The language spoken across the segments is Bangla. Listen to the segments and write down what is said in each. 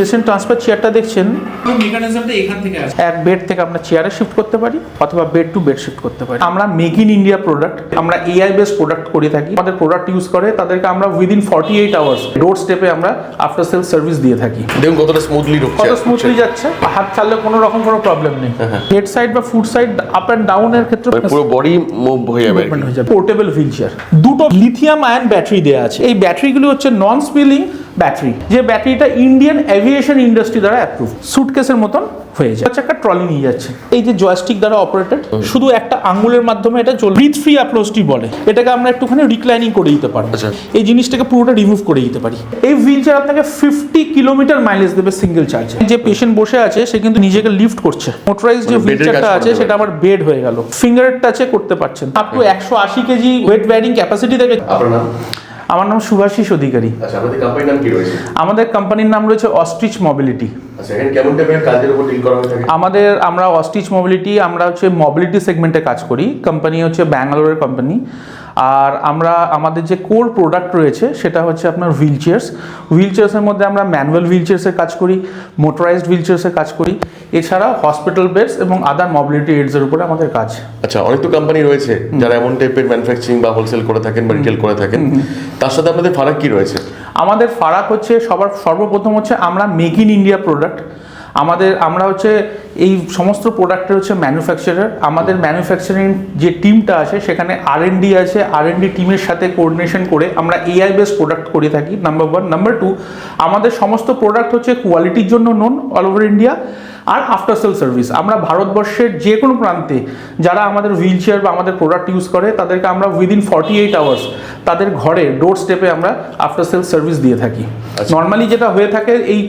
পেশেন্ট ট্রান্সফার চেয়ারটা দেখছেন, মেকানিজমটা এখান থেকে আসে। এক বেড থেকে আমরা চেয়ারে শিফট করতে পারি অথবা বেড টু বেড শিফট করতে পারি। আমরা মেক ইন ইন্ডিয়া প্রোডাক্ট, আমরা এআই বেসড প্রোডাক্ট করে থাকি। আমাদের প্রোডাক্ট ইউজ করে তাদেরকে আমরা উইদিন 48 আওয়ার্স ডোর স্টেপে আমরা আফটার সেল সার্ভিস দিয়ে থাকি। দেখুন কতটা স্মুথলি ঢুকছে, কত স্মুথলি যাচ্ছে, হাত চাললে কোনো রকম কোনো প্রবলেম নেই। হেড সাইড বা ফুট সাইড আপ অ্যান্ড ডাউনের ক্ষেত্রে পুরো বডি মুভ হয়ে যাবে। পোর্টেবল হুইল চেয়ার, দুটো লিথিয়াম আয়ন ব্যাটারি দেওয়া আছে। এই ব্যাটারিগুলো হচ্ছে নন স্পিলিং ব্যাটারি, যে ব্যাটারিটা ইন্ডিয়ান এভিয়েশন ইন্ডাস্ট্রি দ্বারা অ্যাপ্রুভ। সুটকেসের মতন হয়ে যায়, একটা ট্রলি নিয়ে যাচ্ছে। এই যে জয়স্টিক দ্বারা অপারেটেড, শুধু একটা আঙ্গুলের মাধ্যমে এটা চলবে। ব্রিথ ফ্রি অ্যাপ্রোচটি বলে এটাকে। আমরা একটুখানি রিক্লাইনিং করে দিতে পারি, এই জিনিসটাকে পুরোটা রিমুভ করে দিতে পারি। এই হুইল চেয়ার আপনাকে 50 কিলোমিটার মাইলেজ দেবে সিঙ্গেল চার্জে। যে পেশেন্ট বসে আছে সে কিন্তু নিজেকে লিফট করছে। মোটরাইজ যে হুইল চেয়ারটা আছে সেটা আমার বেড হয়ে গেল, ফিঙ্গার টাচে করতে পারছেন। Up to 180 KG weight bearing capacity থেকে। আমার নাম শুভাশিস অধিকারী। আচ্ছা, আপনাদের কোম্পানির নাম কি রয়েছে? আমাদের কোম্পানির নাম রয়েছে অস্ট্রিচ মোবিলিটি। আচ্ছা, এখানে কেমন টাইপের কাজের উপর ডিল করা হয়ে থাকে? আমরা অস্ট্রিচ মোবিলিটি, আমরা হচ্ছে মোবিলিটি সেগমেন্টে কাজ করি। কোম্পানি হচ্ছে ব্যাঙ্গালোরের কোম্পানি। আর আমাদের যে কোর প্রোডাক্ট রয়েছে সেটা হচ্ছে আপনার হুইল চেয়ার্স। হুইল চেয়ার্সের মধ্যে আমরা ম্যানুয়াল হুইল চেয়ার্সের কাজ করি, মোটরাইজড হুইল চেয়ার্সের কাজ করি, এছাড়া হসপিটাল বেডস এবং আদার মোবিলিটি এইডসের উপরে আমাদের কাজ। আচ্ছা, অনেক তো কোম্পানি রয়েছে যারা এমন টাইপের ম্যানুফ্যাকচারিং বা হোলসেল করে থাকেন বা রিটেল করে থাকেন, তার সাথে আপনাদের ফারাক কি রয়েছে? আমাদের ফারাক হচ্ছে সর্বপ্রথম হচ্ছে আমরা মেক ইন ইন্ডিয়া প্রোডাক্ট। আমরা হচ্ছে এই সমস্ত প্রোডাক্টের হচ্ছে ম্যানুফ্যাকচারার। আমাদের ম্যানুফ্যাকচারিং যে টিমটা আছে সেখানে R&D আছে। R&D টিমের সাথে কোঅর্ডিনেশন করে আমরা এআই বেসড প্রোডাক্ট করে থাকি, নাম্বার 1। নাম্বার 2, আমাদের সমস্ত প্রোডাক্ট হচ্ছে কোয়ালিটির জন্য নোন অল ওভার ইন্ডিয়া। আর আফটার সেল সার্ভিস, আমরা ভারতবর্ষের যে কোনো প্রান্তে যারা আমাদের হুইল চেয়ার বা আমাদের প্রোডাক্ট ইউজ করে তাদেরকে আমরা উইদিন 48 আওয়ার্স তাদের ঘরে ডোর স্টেপে আমরা আফটার সেল সার্ভিস দিয়ে থাকি। নর্মালি যেটা হয়ে থাকে, এই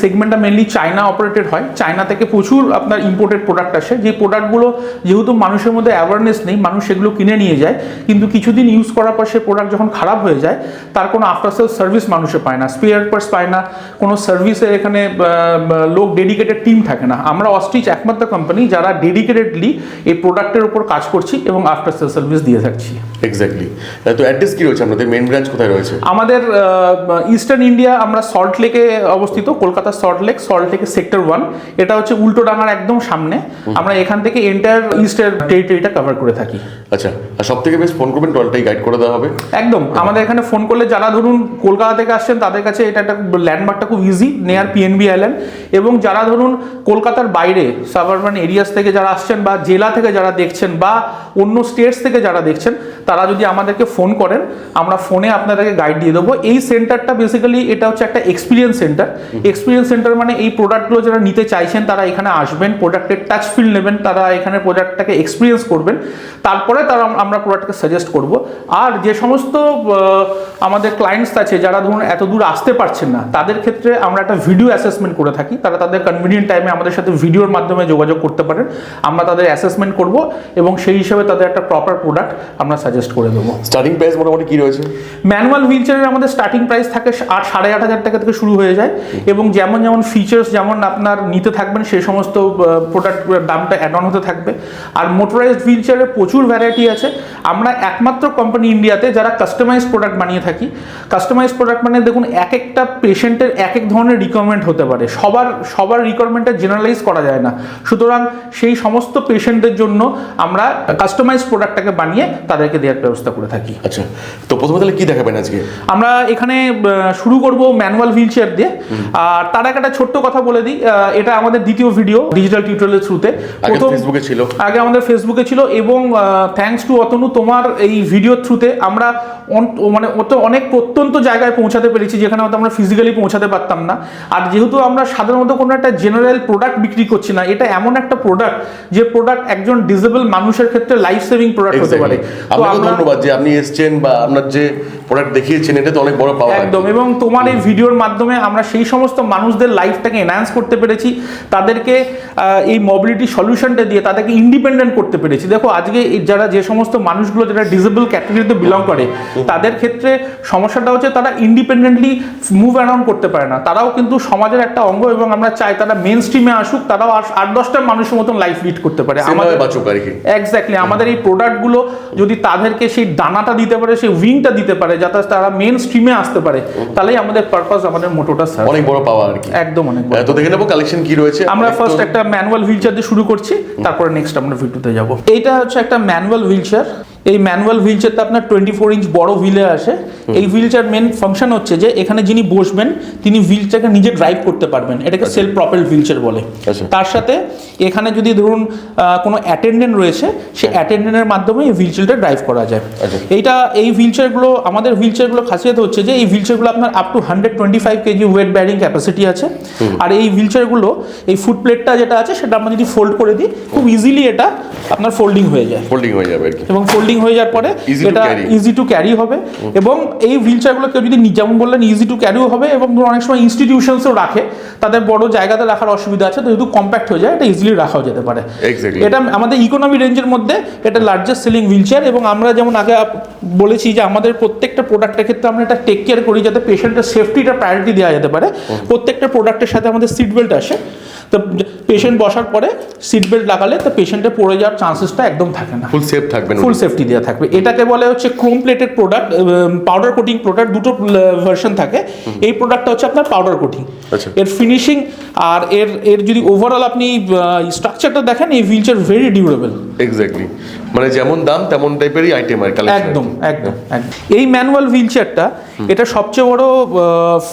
সেগমেন্টটা মেনলি চায়না অপারেটেড হয়। চায়না থেকে প্রচুর আপনার ইম্পোর্টেড প্রোডাক্ট আসে, যে প্রোডাক্টগুলো যেহেতু মানুষের মধ্যে অ্যাওয়ারনেস নেই, মানুষ সেগুলো কিনে নিয়ে যায়, কিন্তু কিছুদিন ইউজ করার পর সে প্রোডাক্ট যখন খারাপ হয়ে যায় তার কোনো আফটার সেল সার্ভিস মানুষে পায় না, স্পেয়ার পার্টস পায় না, কোনো সার্ভিসের এখানে লোক ডেডিকেটেড টিম থাকে না। আমরা অস্ট্রিচ একমাত্র কোম্পানি যারা ডেডিকেটেডলি এই প্রোডাক্টের উপর কাজ করছি এবং আফটার সেল সার্ভিস দিয়ে থাকছি। এক্স্যাক্টলি। তো অ্যাড্রেস কি রয়েছে আপনাদের? মেইন ব্রাঞ্চ কোথায় রয়েছে? আমাদের ইস্টার্ন ইন্ডিয়া, আমরা সল্ট লেকে অবস্থিত, কলকাতা সল্ট লেকে সেক্টর 1। এটা হচ্ছে উল্টো ডাঙার একদম সামনে। আমরা এখান থেকে এন্টায়ার ইস্টের টেরিটরিটা কভার করে থাকি। আচ্ছা, আর সব থেকে বেশ ফোন করবেন, টোটালটাই গাইড করে দেওয়া হবে একদম। আমাদের এখানে ফোন করলে যারা ধরুন কলকাতা থেকে আসছেন তাদের কাছে এটা একটা ল্যান্ডমার্কটা খুব ইজি, নেয়ার PNB আইল্যান্ড। এবং যারা ধরুন কলকাতার বাইরে সাবারবান এরিয়াস থেকে যারা আসছেন বা জেলা থেকে যারা দেখছেন বা অন্য স্টেটস থেকে যারা দেখছেন, তারা যদি আমাদেরকে ফোন করেন আমরা ফোনে আপনাদেরকে গাইড দিয়ে দেবো। এই সেন্টারটা বেসিক্যালি এটা হচ্ছে একটা এক্সপিরিয়েন্স সেন্টার। এক্সপিরিয়েন্স সেন্টার মানে এই প্রোডাক্টগুলো যারা নিতে চাইছেন তারা এখানে আসবেন, প্রোডাক্টের টাচ ফিল নেবেন, তারা এখানে প্রোডাক্টটাকে এক্সপিরিয়েন্স করবেন, তারপরে আমরা প্রোডাক্টকে সাজেস্ট করব। আর যে সমস্ত আমাদের ক্লায়েন্টস আছে যারা ধরুন এত দূর আসতে পারছেন না, তাদের ক্ষেত্রে আমরা একটা ভিডিও অ্যাসেসমেন্ট করে থাকি। তারা তাদের কনভিনিয়েন্ট টাইমে আমাদের সাথে ভিডিওর মাধ্যমে যোগাযোগ করতে পারেন। আমরা তাদের অ্যাসেসমেন্ট করব এবং সেই হিসাবে তাদের একটা প্রপার প্রোডাক্ট আমরা সাজেস্ট করে দেবো। স্টার্টিং প্রাইস মোটামুটি কি রয়েছে? ম্যানুয়াল হুইল চেয়ারের আমাদের স্টার্টিং প্রাইস থাকে 8,500 টাকা থেকে শুরু হয়ে যায়, এবং যেমন ফিচার্স যেমন আপনার নিতে থাকবেন সেই সমস্ত প্রোডাক্ট দামটা অ্যাড অন হতে থাকবে। আর মোটরাইজড হুইল চেয়ারের প্রচুর ভ্যারাইটি আছে। আমরা একমাত্র কোম্পানি ইন্ডিয়াতে যারা কাস্টমাইজ প্রোডাক্ট বানিয়ে থাকি। কাস্টমাইজ প্রোডাক্ট মানে দেখুন এক একটা পেশেন্টের এক এক ধরনের রিকোয়ারমেন্ট হতে পারে, সবার রিকোয়ারমেন্টটা জেনারেলাইজ করা যায় না। সুতরাং সেই সমস্ত পেশেন্টদের জন্য আমরা কাস্টমাইজ প্রোডাক্টটাকে বানিয়ে তাদেরকে দেওয়ার ব্যবস্থা করে থাকি। আচ্ছা, তো প্রথমে তাহলে কি দেখাবেন আজকে? আমরা এখানে শুরু করব ম্যানুয়াল হুইল চেয়ার দিয়ে। আর তার আগে একটা ছোট্ট কথা বলে দিই, এটা আমাদের দ্বিতীয় ভিডিও ডিজিটাল টিউটোরিয়ালের থ্রুতে। আগে আমাদের ফেসবুকে ছিল, এবং থ্যাঙ্কস টু অতনু তোমার এই ভিডিওর থ্রুতে আমরা অনেক প্রত্যন্ত জায়গায় পৌঁছাতে পেরেছি যেখানে হয়তো আমরা ফিজিক্যালি পৌঁছাতে পারতাম না। আর যেহেতু আমরা সাধারণত কোনো একটা জেনারেল প্রোডাক্ট বিক্রি করছি না, এটা এমন একটা প্রোডাক্ট যে প্রোডাক্ট একজন ডিসেবল মানুষের ক্ষেত্রে লাইফ সেভিং প্রোডাক্ট হতে পারে। আপনাকে ধন্যবাদ যে আপনি এসেছেন বা আপনার যে প্রোডাক্ট দেখিয়েছেন, এটা তো অনেক বড় পাওয়া। একদম, এবং তোমার এই ভিডিওর মাধ্যমে আমরা সেই সমস্ত মানুষদের লাইফটাকে এনহ্যান্স করতে পেরেছি, তাদেরকে এই মোবিলিটি সলিউশনটা দিয়ে তাদেরকে ইন্ডিপেন্ডেন্ট করতে পেরেছি। দেখো আজকে যারা যে সমস্ত মানুষগুলো যারা ডিসেবল ক্যাটাগরিতে বিলং করে, তাদের ক্ষেত্রে সমস্যাটা হচ্ছে তারা ইন্ডিপেন্ডেন্টলি মুভ অ্যারাউন্ড করতে পারে না। তারাও কিন্তু সমাজের একটা অঙ্গ, এবং আমরা চাই তারা মেন স্ট্রিমে আসুক, তারাও 8-10টা মানুষের মতন লাইফ লিড করতে পারে। এক্স্যাক্টলি, আমাদের এই প্রোডাক্টগুলো যদি তাদেরকে সেই ডানাটা দিতে পারে, সেই উইংটা দিতে পারে, যাতে তারা মেন স্ট্রিমে আসতে পারে, তাহলেই আমাদের পারপাস, আমাদের মোটোটা অনেক বড় পাওয়া আর কি। একদম অনেক বড়। তো দেখে নেবো কালেকশন কি রয়েছে। আমরা ফার্স্ট একটা ম্যানুয়াল হুইল চেয়ার দিয়ে শুরু করছি, তারপরে নেক্সট আমরা ভিডিওতে যাব। এইটা হচ্ছে একটা ম্যানুয়াল হুইল চেয়ার। এই ম্যানুয়াল হুইল চেয়ারটা আপনার 24 ইঞ্চ বড় হুইলে আসে। এই হুইল চেয়ার মেন ফাংশন হচ্ছে যে এখানে যিনি বসবেন তিনি হুইল চেয়ারকে নিজে ড্রাইভ করতে পারবেন, এটাকে সেলফ প্রপেলড হুইল চেয়ার বলে। তার সাথে এখানে যদি ধরুন কোনো অ্যাটেন্ডেন্ট রয়েছে, সেই অ্যাটেন্ডেন্টের মাধ্যমে এই হুইল চেয়ারটা ড্রাইভ করা যায়। এই হুইল চেয়ারগুলো, আমাদের হুইল চেয়ারগুলো খাসিয়ত হচ্ছে যে এই হুইল চেয়ারগুলো আপনার up to 125 KG weight bearing capacity আছে। আর এই হুইল চেয়ারগুলো এই ফুট প্লেটটা যেটা আছে সেটা আমরা যদি ফোল্ড করে দিই, খুব ইজিলি এটা আপনার ফোল্ডিং হয়ে যায়। ফোল্ডিং হয়ে যাবে আর কি। এবং ফোল্ডিং হয়ে যাওয়ার পরে এটা ইজি টু ক্যারি হবে। এবং এই হুইল চেয়ারগুলো কেউ যদি যেমন বললেন ইজি টু ক্যারিও হবে, এবং অনেক সময় ইনস্টিটিউশনসও রাখে, তাদের বড় জায়গাতে রাখার অসুবিধা আছে, তো যেহেতু কম্প্যাক্ট হয়ে যায় এটা ইজিলি রাখাও যেতে পারে। এটা আমাদের ইকোনমি রেঞ্জের মধ্যে এটা লার্জেস্ট সেলিং হুইল চেয়ার। এবং আমরা যেমন আগে বলেছি যে আমাদের প্রত্যেকটা প্রোডাক্টের ক্ষেত্রে আমরা এটা টেক কেয়ার করি যাতে পেশেন্টের সেফটিটা প্রায়োরিটি দেওয়া যেতে পারে। প্রত্যেকটা প্রোডাক্টের সাথে আমাদের সিট বেল্ট আসে, তো পেশেন্ট বসার পরে সিট বেল্ট লাগালে তো পেশেন্টের পড়ে যাওয়ার চান্সেসটা একদম থাকে না, ফুল সেফ থাকবে, ফুল সেফটি দেওয়া থাকবে। এটাকে বলে হচ্ছে Chrome plated product, powder coating product, দুটো ভার্সন থাকে। এই প্রোডাক্টটা হচ্ছে আপনার পাউডার কোটিং। এর ফিনিশিং আর এর যদি ওভারঅল আপনি স্ট্রাকচারটা দেখেন, এই wheel chair very durable. Exactly, মানে যেমন দাম তেমন টাইপেরই আইটেম আর কালেকশন। একদম একদম একদম। এই ম্যানুয়াল হুইল চেয়ারটা, এটা সবচেয়ে বড়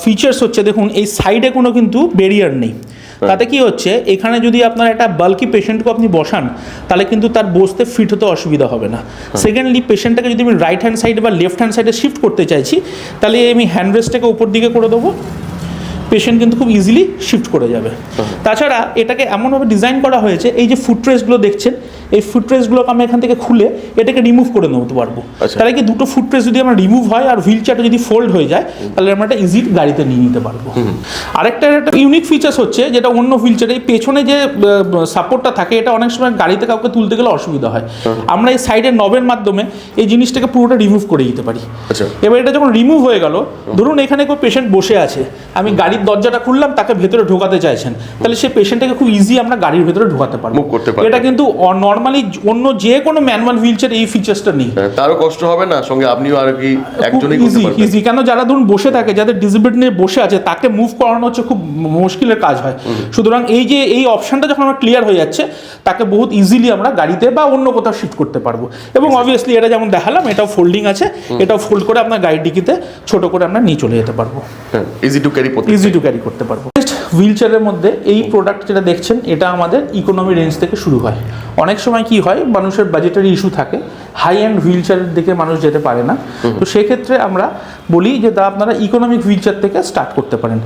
ফিচার্স হচ্ছে দেখুন এই সাইডে কোনো কিন্তু ব্যারিয়ার নেই। তাতে কি হচ্ছে, এখানে যদি আপনার একটা বাল্কি পেশেন্টকে আপনি বসান তাহলে কিন্তু তার বসতে ফিট হতে অসুবিধা হবে না। সেকেন্ডলি, পেশেন্টটাকে যদি আমি রাইট হ্যান্ড সাইডে বা লেফট হ্যান্ড সাইডে শিফট করতে চাইছি, তাহলে আমি হ্যান্ড রেস্টটাকে উপর দিকে করে দেবো, পেশেন্ট কিন্তু খুব ইজিলি শিফট করে যাবে। তাছাড়া এটাকে এমনভাবে ডিজাইন করা হয়েছে, এই যে ফুটরেস্টগুলো দেখছেন, এই ফুটরেস্টগুলোকে আমি এখান থেকে খুলে এটাকে রিমুভ করে নিতে পারবো। তাহলে কি দুটো ফুটরেস্ট যদি আমার রিমুভ হয় আর হুইল চেয়ারটা যদি ফোল্ড হয়ে যায়, তাহলে আমরা এটা ইজি গাড়িতে নিয়ে নিতে পারবো। আরেকটা একটা ইউনিক ফিচার্স হচ্ছে যেটা অন্য হুইল চেয়ারে, এই পেছনে যে সাপোর্টটা থাকে, এটা অনেক সময় গাড়িতে কাউকে তুলতে গেলে অসুবিধা হয়। আমরা এই সাইডের নবের মাধ্যমে এই জিনিসটাকে পুরোটা রিমুভ করে দিতে পারি। এবার এটা যখন রিমুভ হয়ে গেল, ধরুন এখানে কেউ পেশেন্ট বসে আছে, আমি গাড়ির দরজাটা খুললাম, তাকে ভেতরে ঢোকাতে চাইছেন, তাহলে সেই পেশেন্টটাকে খুব ইজি আমরা গাড়ির ভেতরে ঢোকাতে পারবো। এটা কিন্তু নর্মালি অন্য যে কোনো ম্যানুয়াল হুইল চেয়ার এই ফিচার্সটা নেই। তারও কষ্ট হবে না, সঙ্গে আপনিও আর কি একজনই করতে পারবেন। ইজি, কেন যারা ধরুন বসে থাকে, যাদের ডিসেবিলিটি নিয়ে বসে আছে, তাকে মুভ করানো হচ্ছে খুব মুশকিলের কাজ হয়। সুতরাং এই যে এই অপশনটা যখন আমার ক্লিয়ার হয়ে যাচ্ছে, তাকে বহুত ইজিলি আমরা গাড়িতে বা অন্য কোথাও শিফট করতে পারবো। এবং অবভিয়াসলি এটা যেমন দেখালাম, এটাও ফোল্ডিং আছে, এটাও ফোল্ড করে আপনার গাড়ির ডিকিতে ছোট করে আমরা নিয়ে চলে যেতে পারবো, ইজি টু ক্যারি করতে পারবো। হুইল চেয়ারের মধ্যে এই প্রোডাক্ট যেটা দেখছেন, এটা আমাদের ইকোনমি রেঞ্জ থেকে শুরু হয়। অনেক সময় কি হয়, মানুষের বাজেটারি ইস্যু থাকে, হাই এন্ড হুইল চেয়ারের দিকে মানুষ যেতে পারে না, তো সেক্ষেত্রে আমরা বলি যে তা আপনারা ইকোনমিক হুইল চেয়ার থেকে স্টার্ট করতে পারেন।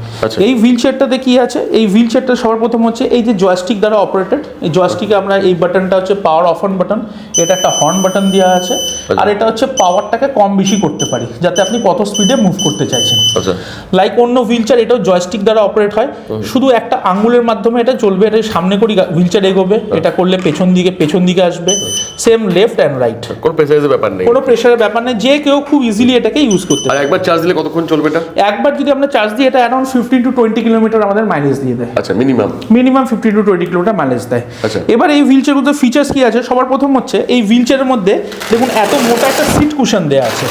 এই হুইল চেয়ারটাতে কি আছে, এই হুইল চেয়ারটা সবার প্রথম হচ্ছে এই যে জয়স্টিক দ্বারা অপারেটেড। এই জয়স্টিকে আমরা এই বাটনটা হচ্ছে পাওয়ার অফ অন বাটন, এটা একটা হর্ন বাটন দেওয়া আছে, আর এটা হচ্ছে পাওয়ারটাকে কম বেশি করতে পারি যাতে আপনি কত স্পিডে মুভ করতে চাইছেন। লাইক অন্য হুইল চেয়ার, এটাও জয়স্টিক দ্বারা অপারেট হয়, শুধু একটা আঙ্গুলের মাধ্যমে এটা চলবে, এটা সামনে করি হুইল চেয়ার এগোবে, এটা করলে পেছন দিকে আসবে, সেম লেফট অ্যান্ড রাইট, কোনো প্রেসারের ব্যাপার নেই, যে কেউ খুব ইজিলি এটাকে ইউজ করতে পারে। আর একবার চার্জ দিলে কতক্ষণ চলবে এটা? একবার যদি আমরা চার্জ দিই, এটা অ্যারাউন্ড 15 to 20 কিলোমিটার আমাদের মাইলেজ দিয়ে দেয়। আচ্ছা, মিনিমাম 15 to 20 কিলোমিটার মাইলেজ দেয়। এবার এই হুইল চেয়ারগুলোর ফিচার্স কি আছে, সবার প্রথম হচ্ছে এই হুইল চেয়ারের মধ্যে দেখুন এত মোটা একটা সিট কুশন দেওয়া আছে।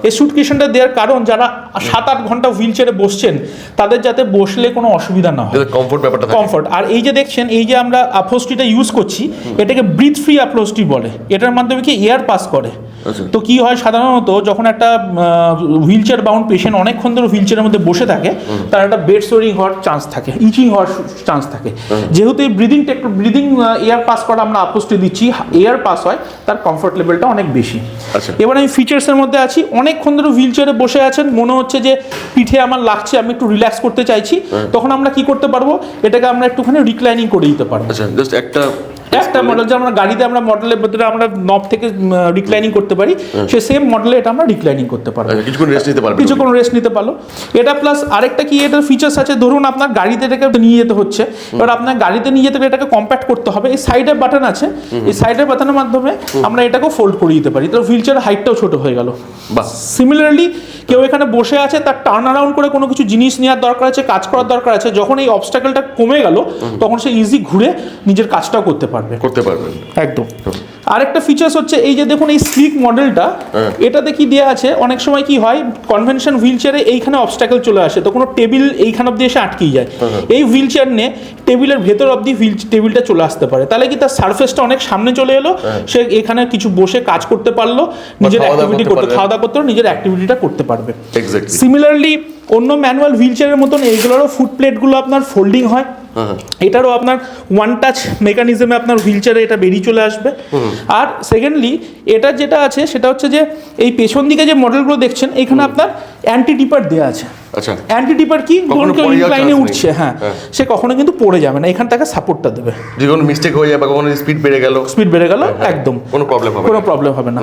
এই সিট কুশনটা দেওয়ার কারণ, যারা 7-8 ঘন্টা হুইল চেয়ারে বসছেন তাদের যাতে বসলে কোনো অসুবিধা না হয়, কমফোর্ট। আর এই যে দেখছেন, এই যে আমরা আপহোস্ট্রিটা ইউজ করছি, এটাকে ব্রিথ ফ্রি আপহোস্ট্রি বলে। এটার মাধ্যমে কি এয়ার পাস করে। তো কি হয়, সাধারণত যখন একটা হুইল চেয়ার বাউন্ড পেশেন্ট অনেকক্ষণ ধরে হুইল চেয়ারের মধ্যে বসে থাকে, তার একটা বেড সোরিং হওয়ার চান্স থাকে, ইচিং হওয়ার চান্স থাকে। যেহেতু এই ব্রিদিং এয়ার পাস করা আমরা আপহোস্ট্রি দিচ্ছি, এয়ার পাস হয়, তার কমফোর্ট লেভেলটা অনেক বেশি। এবার আমি ফিচার্সের মধ্যে আছি, অনেকক্ষণ ধরে হুইল চেয়ারে বসে আছেন, মনে হচ্ছে যে পিঠে আমার লাগছে, আমি একটু রিল্যাক্স করতে চাইছি, তখন আমরা কি করতে পারবো, এটাকে আমরা একটুখানি রিক্লাইনিং করে দিতে পারবো। জাস্ট একটা মডেল, যে আমরা গাড়িতে আমরা মডেলের ভেতরে আমরা নব থেকে রিক্লাইনিং করতে পারি, সে সেম মডেলে এটা আমরা রিক্লাইনিং করতে পারবো, কিছুক্ষণ রেস্ট নিতে পারলো। এটা প্লাস আরেকটা কি এটার ফিচার্স আছে, ধরুন আপনার গাড়িতে এটাকে নিয়ে যেতে হচ্ছে, এবার আপনার গাড়িতে নিয়ে যেতে গেলে এটাকে কম্প্যাক্ট করতে হবে, এই সাইডের বাটন আছে, এই সাইডের বাটনের মাধ্যমে আমরা এটাকে ফোল্ড করে দিতে পারি, তো হুইল চেয়ার হাইটটাও ছোট হয়ে গেল। সিমিলারলি কেউ এখানে বসে আছে, তার টার্ন অ্যারাউন্ড করে কোনো কিছু জিনিস নেওয়ার দরকার আছে, কাজ করার দরকার আছে, যখন এই অবস্টাকেলটা কমে গেল, তখন সে ইজি ঘুরে নিজের কাজটাও করতে পারবেন একদম। আরেকটা ফিচার্স হচ্ছে এই যে দেখুন এই স্লিক মডেলটা, এটাতে কি দেওয়া আছে, অনেক সময় কি হয় কনভেনশন হুইল চেয়ারে এইখানে অবস্ট্যাকল চলে আসে, তো কোনো টেবিল এইখান অব্দি এসে আটকেই যায়। এই হুইল চেয়ার নিয়ে টেবিলের ভেতর অব্দি টেবিলটা চলে আসতে পারে, তাহলে কি তার সারফেসটা অনেক সামনে চলে এলো, সে এখানে কিছু বসে কাজ করতে পারলো, নিজের অ্যাক্টিভিটি করতে, খাওয়া দাওয়া করতে পারলো, নিজের অ্যাক্টিভিটিটা করতে পারবে। সিমিলারলি অন্য ম্যানুয়াল হুইল চেয়ারের মতন এইগুলোরও ফুট প্লেটগুলো আপনার ফোল্ডিং হয়, এটারও আপনার ওয়ান টাচ মেকানিজমে আপনার হুইল চেয়ারে এটা বেরিয়ে চলে আসবে। আর সেকেন্ডলি এটা যেটা আছে সেটা হচ্ছে যে এই পেছন দিকে যে মডেলগুলো দেখছেন এখানে আপনার অ্যান্টি টিপার দেওয়া আছে। আচ্ছা, অ্যান্টি টিপার কি, ধরুন কেউ ইনক্লাইনে উঠছে, হ্যাঁ, সে কখনো কিন্তু পড়ে যাবে না, এখান থেকে সাপোর্টটা দেবে, যে কোনো মিস্টেক হয়ে যাবে, কখনো স্পিড বেড়ে গেল একদম কোনো প্রবলেম হবে না।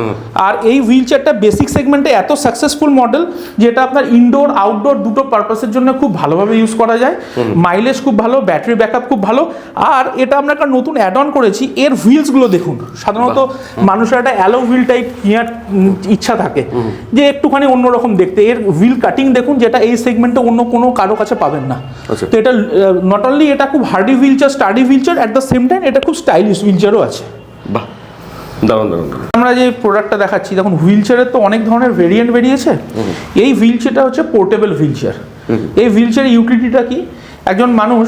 আর এই হুইল চেয়ারটা বেসিক সেগমেন্টে এত সাকসেসফুল মডেল যেটা আপনার ইনডোর আউটডোর দুটো পারপাসের জন্য খুব ভালোভাবে ইউজ করা যায়, মাইলেজ খুব ভালো, ব্যাটারি ব্যাকআপ খুব ভালো। আর এটা আমরা একটা নতুন অ্যাড অন করেছি, এর হুইলসগুলো দেখুন, সাধারণত মানুষের একটা অ্যালো হুইল টাইপ কেনার ইচ্ছা থাকে যে একটুখানি অন্যরকম দেখতে, এর হুইল কাটিং দেখুন যেটা এই সেগমেন্টে অন্য কোনো কারো কাছে পাবেন না। তো এটা নট অনলি এটা খুব hardy wheelchair, sturdy wheelchair, at the same time এটা খুব স্টাইলিশ হুইল চেয়ারও আছে। বাহ, দারুণ। আমরা যে প্রোডাক্টটা দেখাচ্ছি দেখুন, হুইল চেয়ারের তো অনেক ধরনের ভেরিয়েন্ট বেরিয়েছে, এই হুইল চেয়ারটা হচ্ছে পোর্টেবল হুইল চেয়ার। এই হুইল চেয়ারের ইউটিলিটিটা কি, একজন মানুষ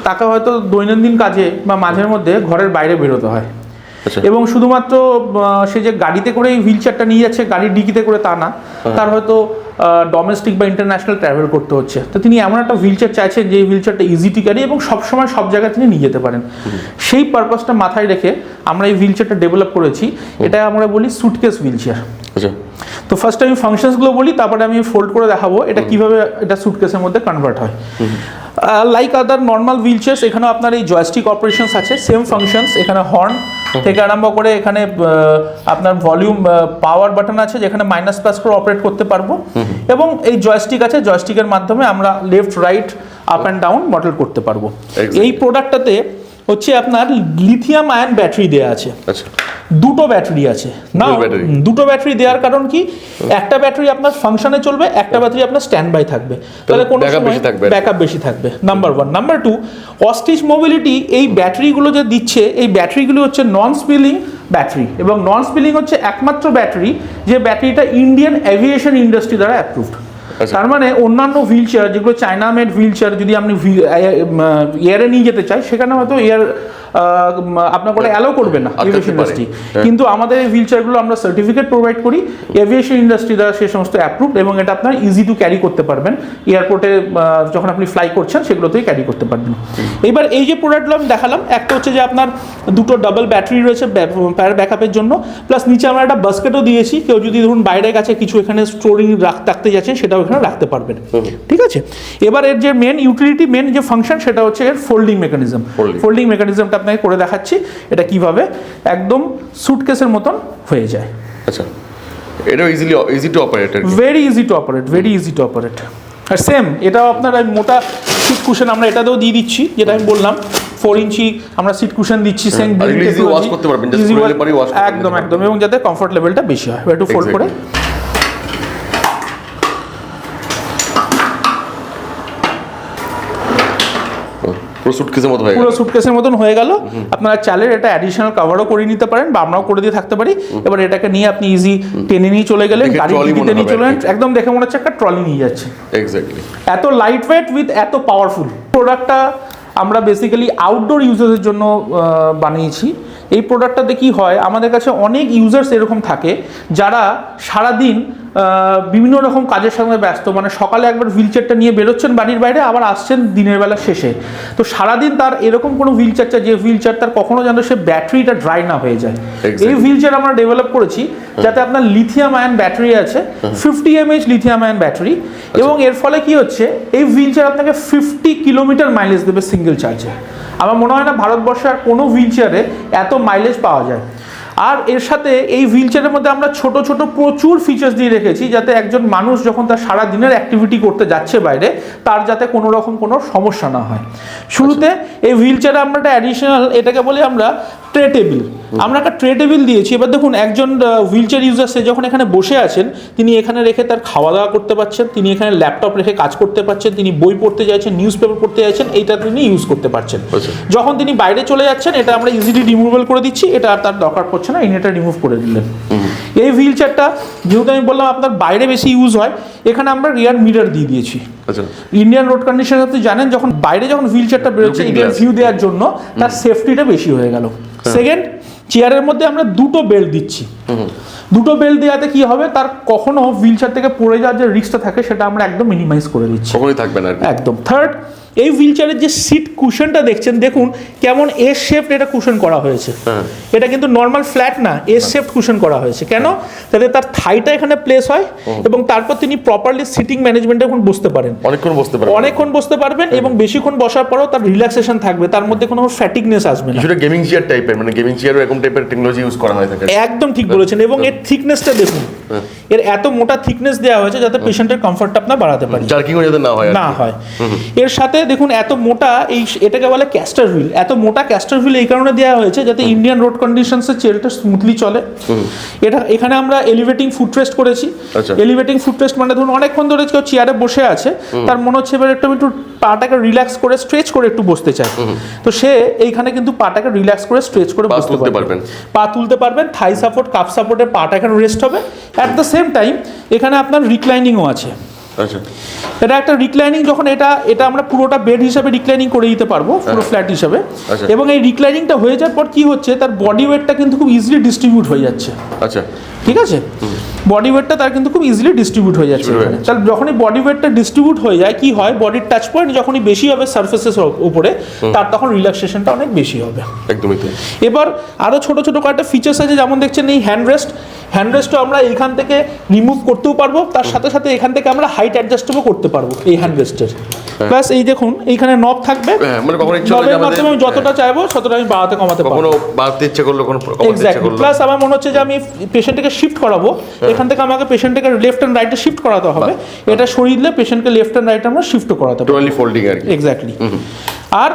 তাকে হয়তো দৈনন্দিন কাজে বা মাঝের মধ্যে ঘরের বাইরে বেরোতে হয়, এবং শুধুমাত্র সে যে গাড়িতে করে এই হুইল চেয়ারটা নিয়ে যাচ্ছে গাড়ির ডিকিতে করে তা না, তার হয়তো ডোমেস্টিক বা ইন্টারন্যাশনাল ট্রাভেল করতে হচ্ছে, তো তিনি এমন একটা হুইল চেয়ার চাইছেন যে এই হুইল চেয়ারটা ইজি টু ক্যারি এবং সবসময় সব জায়গায় তিনি নিয়ে যেতে পারেন। সেই পারপাসটা মাথায় রেখে আমরা এই হুইল চেয়ারটা ডেভেলপ করেছি, এটা আমরা বলি সুটকেস হুইল চেয়ার। তো ফার্স্ট আমি ফাংশনসগুলো বলি, তারপরে আমি ফোল্ড করে দেখাবো এটা কিভাবে এটা সুটকেসের মধ্যে কনভার্ট হয়। Like other normal wheelchairs, এখানেও আপনার এই জয়স্টিক অপারেশনস আছে, সেম ফাংশনস, এখানে হর্ন থেকে আরম্ভ করে এখানে আপনার ভলিউম পাওয়ার বাটন আছে যেখানে মাইনাস প্লাস করে অপারেট করতে পারবো, এবং এই জয়স্টিক আছে, জয়স্টিকের মাধ্যমে আমরা left right up and down model করতে পারবো। এই প্রোডাক্টটাতে হচ্ছে আপনার লিথিয়াম আয়ন ব্যাটারি দেওয়া আছে, দুটো ব্যাটারি আছে না, দুটো ব্যাটারি দেওয়ার কারণ কি, একটা ব্যাটারি আপনার ফাংশনে চলবে, একটা ব্যাটারি আপনার স্ট্যান্ড বাই থাকবে, তাহলে কোনো সময় ব্যাকআপ বেশি থাকবে, number one. Number two, Ostrich mobility এই ব্যাটারিগুলো যে দিচ্ছে, এই ব্যাটারিগুলো হচ্ছে নন স্পিলিং ব্যাটারি, এবং নন স্পিলিং হচ্ছে একমাত্র ব্যাটারি যে ব্যাটারিটা ইন্ডিয়ান এভিয়েশন ইন্ডাস্ট্রি দ্বারা অ্যাপ্রুভড। তার মানে অন্যান্য হুইল চেয়ার যেগুলো চায়না মেড হুইল চেয়ার যদি আপনি এয়ারে নিয়ে যেতে চাই সেখানে হয়তো এয়ার আপনার করে অ্যালাউ করবে না এভিয়েশন ইন্ডাস্ট্রি, কিন্তু আমাদের এই হুইল চেয়ারগুলো আমরা সার্টিফিকেট প্রোভাইড করি এভিয়েশন ইন্ডাস্ট্রি দ্বারা, সে সমস্ত অ্যাপ্রুভড, এবং এটা আপনার ইজি টু ক্যারি করতে পারবেন, এয়ারপোর্টে যখন আপনি ফ্লাই করছেন সেগুলোতেই ক্যারি করতে পারবেন। এবার এই যে প্রোডাক্টগুলো আমি দেখালাম, একটা হচ্ছে যে আপনার দুটো ডাবল ব্যাটারি রয়েছে ব্যাকআপের জন্য, প্লাস নিচে আমরা একটা বাস্কেটও দিয়েছি, কেউ যদি ধরুন বাইরের কাছে কিছু এখানে স্টোরিং রাখতে যাচ্ছেন সেটাও এখানে রাখতে পারবেন, ঠিক আছে। এবার এর যে মেন ইউটিলিটি, মেন যে ফাংশন সেটা হচ্ছে এর ফোল্ডিং মেকানিজম। ফোল্ডিং মেকানিজমটা আপনাকে করে দেখাচ্ছি এটা কিভাবে একদম সুটকেসের মতন হয়ে যায়। আচ্ছা, এটা easy to operate, very easy to operate. আর সেম এটাও আপনার মোটা সিট কুশন আমরা এটাতেও দিয়ে দিচ্ছি, যেটা আমি বললাম 4 ইঞ্চি আমরা সিট কুশন দিচ্ছি, সেম একদম, এবং যাতে কমফর্ট লেভেলটা বেশি হয়। একটু ফোল্ড করে পুরো সুটকেসের মতন হয়ে গেল। আপনারা চাইলে এটা অ্যাডিশনাল কভারও করে নিতে পারেন বা আমরাও করে দিয়ে থাকতে পারি। এবার এটাকে নিয়ে আপনি ইজি টেনে নিয়ে চলে গেলেন, গাড়িতে নিয়ে চলে গেলেন, একদম দেখে মনে হচ্ছে একটা ট্রলি নিয়ে যাচ্ছে। এক্স্যাক্টলি, এত লাইট ওয়েট উইথ এত পাওয়ারফুল। প্রোডাক্টটা আমরা বেসিক্যালি আউটডোর ইউজারের জন্য বানিয়েছি। এই প্রোডাক্টটাতে কি হয়, আমাদের কাছে অনেক ইউজার্স এরকম থাকে যারা সারাদিন বিভিন্ন রকম কাজের সঙ্গে ব্যস্ত, মানে সকালে একবার হুইল চেয়ারটা নিয়ে বেরোচ্ছেন বাড়ির বাইরে, আবার আসছেন দিনের বেলা শেষে, তো সারাদিন তার এরকম কোনো হুইল চেয়ার যে হুইল চেয়ার তার কখনো যেন সে ব্যাটারিটা ড্রাই না হয়ে যায়। এই হুইল চেয়ার আমরা ডেভেলপ করেছি যাতে আপনার লিথিয়াম আয়ন ব্যাটারি আছে, 50 mAh লিথিয়াম আয়ন ব্যাটারি, এবং এর ফলে কি হচ্ছে এই হুইল চেয়ার আপনাকে 50 কিলোমিটার মাইলেজ দেবে সিঙ্গেল চার্জে। আমার মনে হয় না ভারতবর্ষে আর কোনো হুইল চেয়ারে এত মাইলেজ পাওয়া যায়। আর এর সাথে এই হুইল চেয়ারের মধ্যে আমরা ছোট ছোট প্রচুর ফিচার্স দিয়ে রেখেছি যাতে একজন মানুষ যখন তার সারা দিনের অ্যাক্টিভিটি করতে যাচ্ছে বাইরে, তার যাতে কোনো রকম কোনো সমস্যা না হয়। শুরুতে এই হুইল চেয়ারে আমরা একটা অ্যাডিশনাল, এটাকে বলি আমরা ট্রে টেবিল, আমরা একটা ট্রে টেবিল দিয়েছি। এবার দেখুন একজন হুইল চেয়ার ইউজার সে যখন এখানে বসে আছেন, তিনি এখানে রেখে তার খাওয়া দাওয়া করতে পারছেন, তিনি এখানে ল্যাপটপ রেখে কাজ করতে পারছেন, তিনি বই পড়তে চাইছেন, নিউজ পেপার পড়তে চাইছেন, এইটা তিনি ইউজ করতে পারছেন। যখন তিনি বাইরে চলে যাচ্ছেন, এটা আমরা ইজিলি রিমুভেবল করে দিচ্ছি, এটা আর তার দরকার পড়ছে না, ইনি এটা রিমুভ করে দিলেন। এই হুইল চেয়ারটা যেহেতু আমি বললাম আপনার বাইরে বেশি ইউজ হয়, এখানে আমরা রিয়ার মিরর দিয়ে দিয়েছি। ইন্ডিয়ান রোড কন্ডিশন আপনি জানেন, যখন বাইরে যখন হুইল চেয়ারটা বেরোচ্ছে ইন্ডিয়ান ভিউ দেওয়ার জন্য, তার সেফটিটা বেশি হয়ে গেল। সেকেন্ড, চেয়ারের মধ্যে আমরা দুটো বেল্ট দিচ্ছি। দুটো বেল্ট দেওয়াতে কি হবে, তার কখনো হুইল চেয়ার থেকে পড়ে যাওয়ার যে রিস্কটা থাকে সেটা আমরা একদম মিনিমাইজ করে দিচ্ছি, কখনোই থাকবে না একদম। থার্ড, এই হুইল চেয়ারের যে সিট কুশনটা দেখছেন, দেখুন কেমন এস শেপড এটা কুশন করা হয়েছে। এটা কিন্তু নর্মাল ফ্ল্যাট না, এস শেপড কুশন করা হয়েছে। কেন? যাতে তার থাইটা এখানে প্লেস হয় এবং তারপর তিনি প্রপারলি সিটিং ম্যানেজমেন্টে এখন বসতে পারেন, অনেকক্ষণ বসতে পারবেন এবং বেশিক্ষণ বসার পরেও তার রিল্যাক্সেশন থাকবে, তার মধ্যে কোনো ফ্যাটিকনেস আসবে না। সেটা গেমিং চেয়ার টাইপের, মানে গেমিং চেয়ারও এরকম টাইপের টেকনোলজি ইউজ করা হয় থাকে। একদম ঠিক বলেছেন। এবং এর থিকনেসটা দেখুন, এর এত মোটা থিকনেস দেওয়া হয়েছে যাতে পেশেন্টের কমফর্টটা আপনার বাড়াতে পারে, জার্কিং যাতে না হয়। এর সাথে দেখুন এত মোটা এটাকে বলে ক্যাস্টার হুইল। এত মোটা ক্যাস্টার হুইল এই কারণে দেওয়া হয়েছে যাতে ইন্ডিয়ান রোড কন্ডিশনসে চেয়ারটা স্মুথলি চলে। এটা এখানে আমরা এলিভেটিং ফুটরেস্ট করেছি। এলিভেটিং ফুটরেস্ট মানে ধরুন অনেকক্ষণ ধরে কেউ চেয়ারে বসে আছে, তার মনে হচ্ছে এবার একটু পাটাকে রিল্যাক্স করে স্ট্রেচ করে একটু বসতে চায়, তো সে এইখানে কিন্তু পাটাকে রিল্যাক্স করে স্ট্রেচ করে বসতে পারবেন, পা তুলতে পারবেন, থাই সাপোর্ট, কাপ সাপোর্টে পাটা এখানে রেস্ট হবে। অ্যাট দ্য সেম টাইম এখানে আপনার রিক্লাইনিংও আছে। এটা একটা রিক্লাইনিং, যখন এটা আমরা পুরোটা বেড হিসাবে রিক্লাইনিং করে দিতে পারবো, পুরো ফ্ল্যাট হিসাবে। এবং এই রিক্লাইনিংটা হয়ে যাওয়ার পর কি হচ্ছে, তার বডি ওয়েটটা কিন্তু খুব ইজিলি ডিস্ট্রিবিউট হয়ে যাচ্ছে। ঠিক আছে, বডি ওয়েটটা তার কিন্তু খুব ইজিলি ডিস্ট্রিবিউট হয়ে যাচ্ছে। তাহলে যখনই বডি ওয়েটটা ডিস্ট্রিবিউট হয়ে যায়, কি হয়, বডির টাচ পয়েন্ট যখনই বেশি হবে সারফেসের উপরে, তার তখন রিল্যাক্সেশনটা অনেক বেশি হবে। একদমই তাই। এবার আরও ছোট ছোট কয়েকটা ফিচার্স আছে, যেমন দেখছেন এই হ্যান্ডরেস্টও আমরা এইখান থেকে রিমুভ করতেও পারবো, তার সাথে সাথে এখান থেকে আমরা হাইট অ্যাডজাস্টও করতে পারবো এই হ্যান্ডরেস্টের। প্লাস এই দেখুন এইখানে নব থাকবে, নবের মাধ্যমে আমি যতটা চাইবো ততটা আমি বাড়াতে কমাতে পারবো, কখনো বাড়তে ইচ্ছে করলো, কখনো কমাতে ইচ্ছে করলো। প্লাস আমার মনে হচ্ছে যে আমি পেশেন্টকে শিফট করাবো, এখান থেকে আমাকে পেশেন্টকে লেফট অ্যান্ড রাইটে শিফট করাতে হবে, এটা সরিয়ে দিলে পেশেন্টকে লেফট অ্যান্ড রাইটে আমরা শিফটও করাতে পারবো, টোটালি ফোল্ডিং আর কি। এক্স্যাক্টলি। আর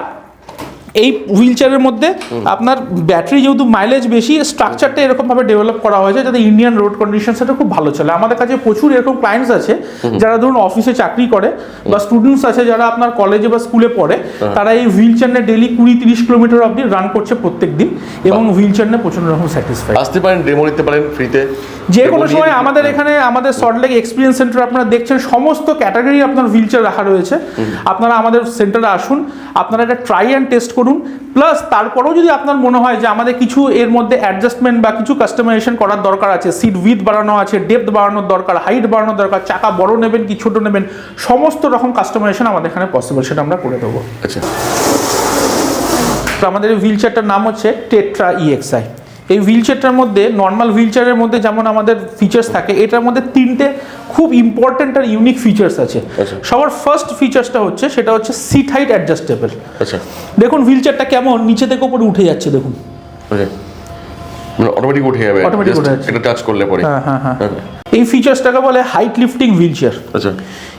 এই হুইল চেয়ারের মধ্যে আপনার ব্যাটারি যেহেতু মাইলেজ বেশি, স্ট্রাকচারটা এরকমভাবে ডেভেলপ করা হয়েছে যাতে ইন্ডিয়ান রোড কন্ডিশন সেটা খুব ভালো চলে। আমাদের কাছে প্রচুর এরকম ক্লায়েন্টস আছে যারা ধরুন অফিসে চাকরি করে বা স্টুডেন্টস আছে যারা আপনার কলেজে বা স্কুলে পড়ে, তারা এই হুইল চেয়ার নিয়ে ডেলি 20-30 কিলোমিটার অবধি রান করছে প্রত্যেক দিন এবং হুইল চেয়ার নিয়ে প্রচন্ড রকম স্যাটিসফাইড। আসতে পারেন, ডেমো নিতে পারেন ফ্রিতে যে কোনো সময়। আমাদের এখানে আমাদের সল্টলেক এক্সপিরিয়েন্স সেন্টার আপনারা দেখছেন, সমস্ত ক্যাটাগরি আপনার হুইল চেয়ার রাখা রয়েছে। আপনারা আমাদের সেন্টারে আসুন, আপনারা এটা ট্রাই অ্যান্ড টেস্ট করুন। প্লাস তারপরেও যদি আপনার মনে হয় যে আমাদের কিছু এর মধ্যে অ্যাডজাস্টমেন্ট বা কিছু কাস্টমাইজেশন করার দরকার আছে, সিট উইথ বাড়ানো আছে, ডেপথ বাড়ানোর দরকার, হাইট বাড়ানোর দরকার, চাকা বড় নেবেন কি ছোট নেবেন, সমস্ত রকম কাস্টমাইজেশন আমাদের এখানে পসিবল, সেটা আমরা করে দেবো। আচ্ছা, আমাদের এই হুইল চেয়ারটার নাম হচ্ছে টেট্রা EXI। এই হুইল চেয়ারটার মধ্যে নর্মাল হুইল চেয়ারের মধ্যে যেমন আমাদের ফিচার্স থাকে, এটার মধ্যে 3টে খুব ইম্পর্টেন্ট আর ইউনিক ফিচার্স আছে। সবার ফার্স্ট ফিচার্সটা হচ্ছে সেটা হচ্ছে সিট হাইট অ্যাডজাস্টেবল। আচ্ছা, দেখুন হুইল চেয়ারটা কেমন নিচে থেকে উপরে উঠে যাচ্ছে, দেখুন মানে অটোমেটিক উঠে যাবে, এটা টাচ করলে পরে। হ্যাঁ। এই ফিচার্সটাকে বলে হাইট লিফটিং হুইল চেয়ার। আচ্ছা,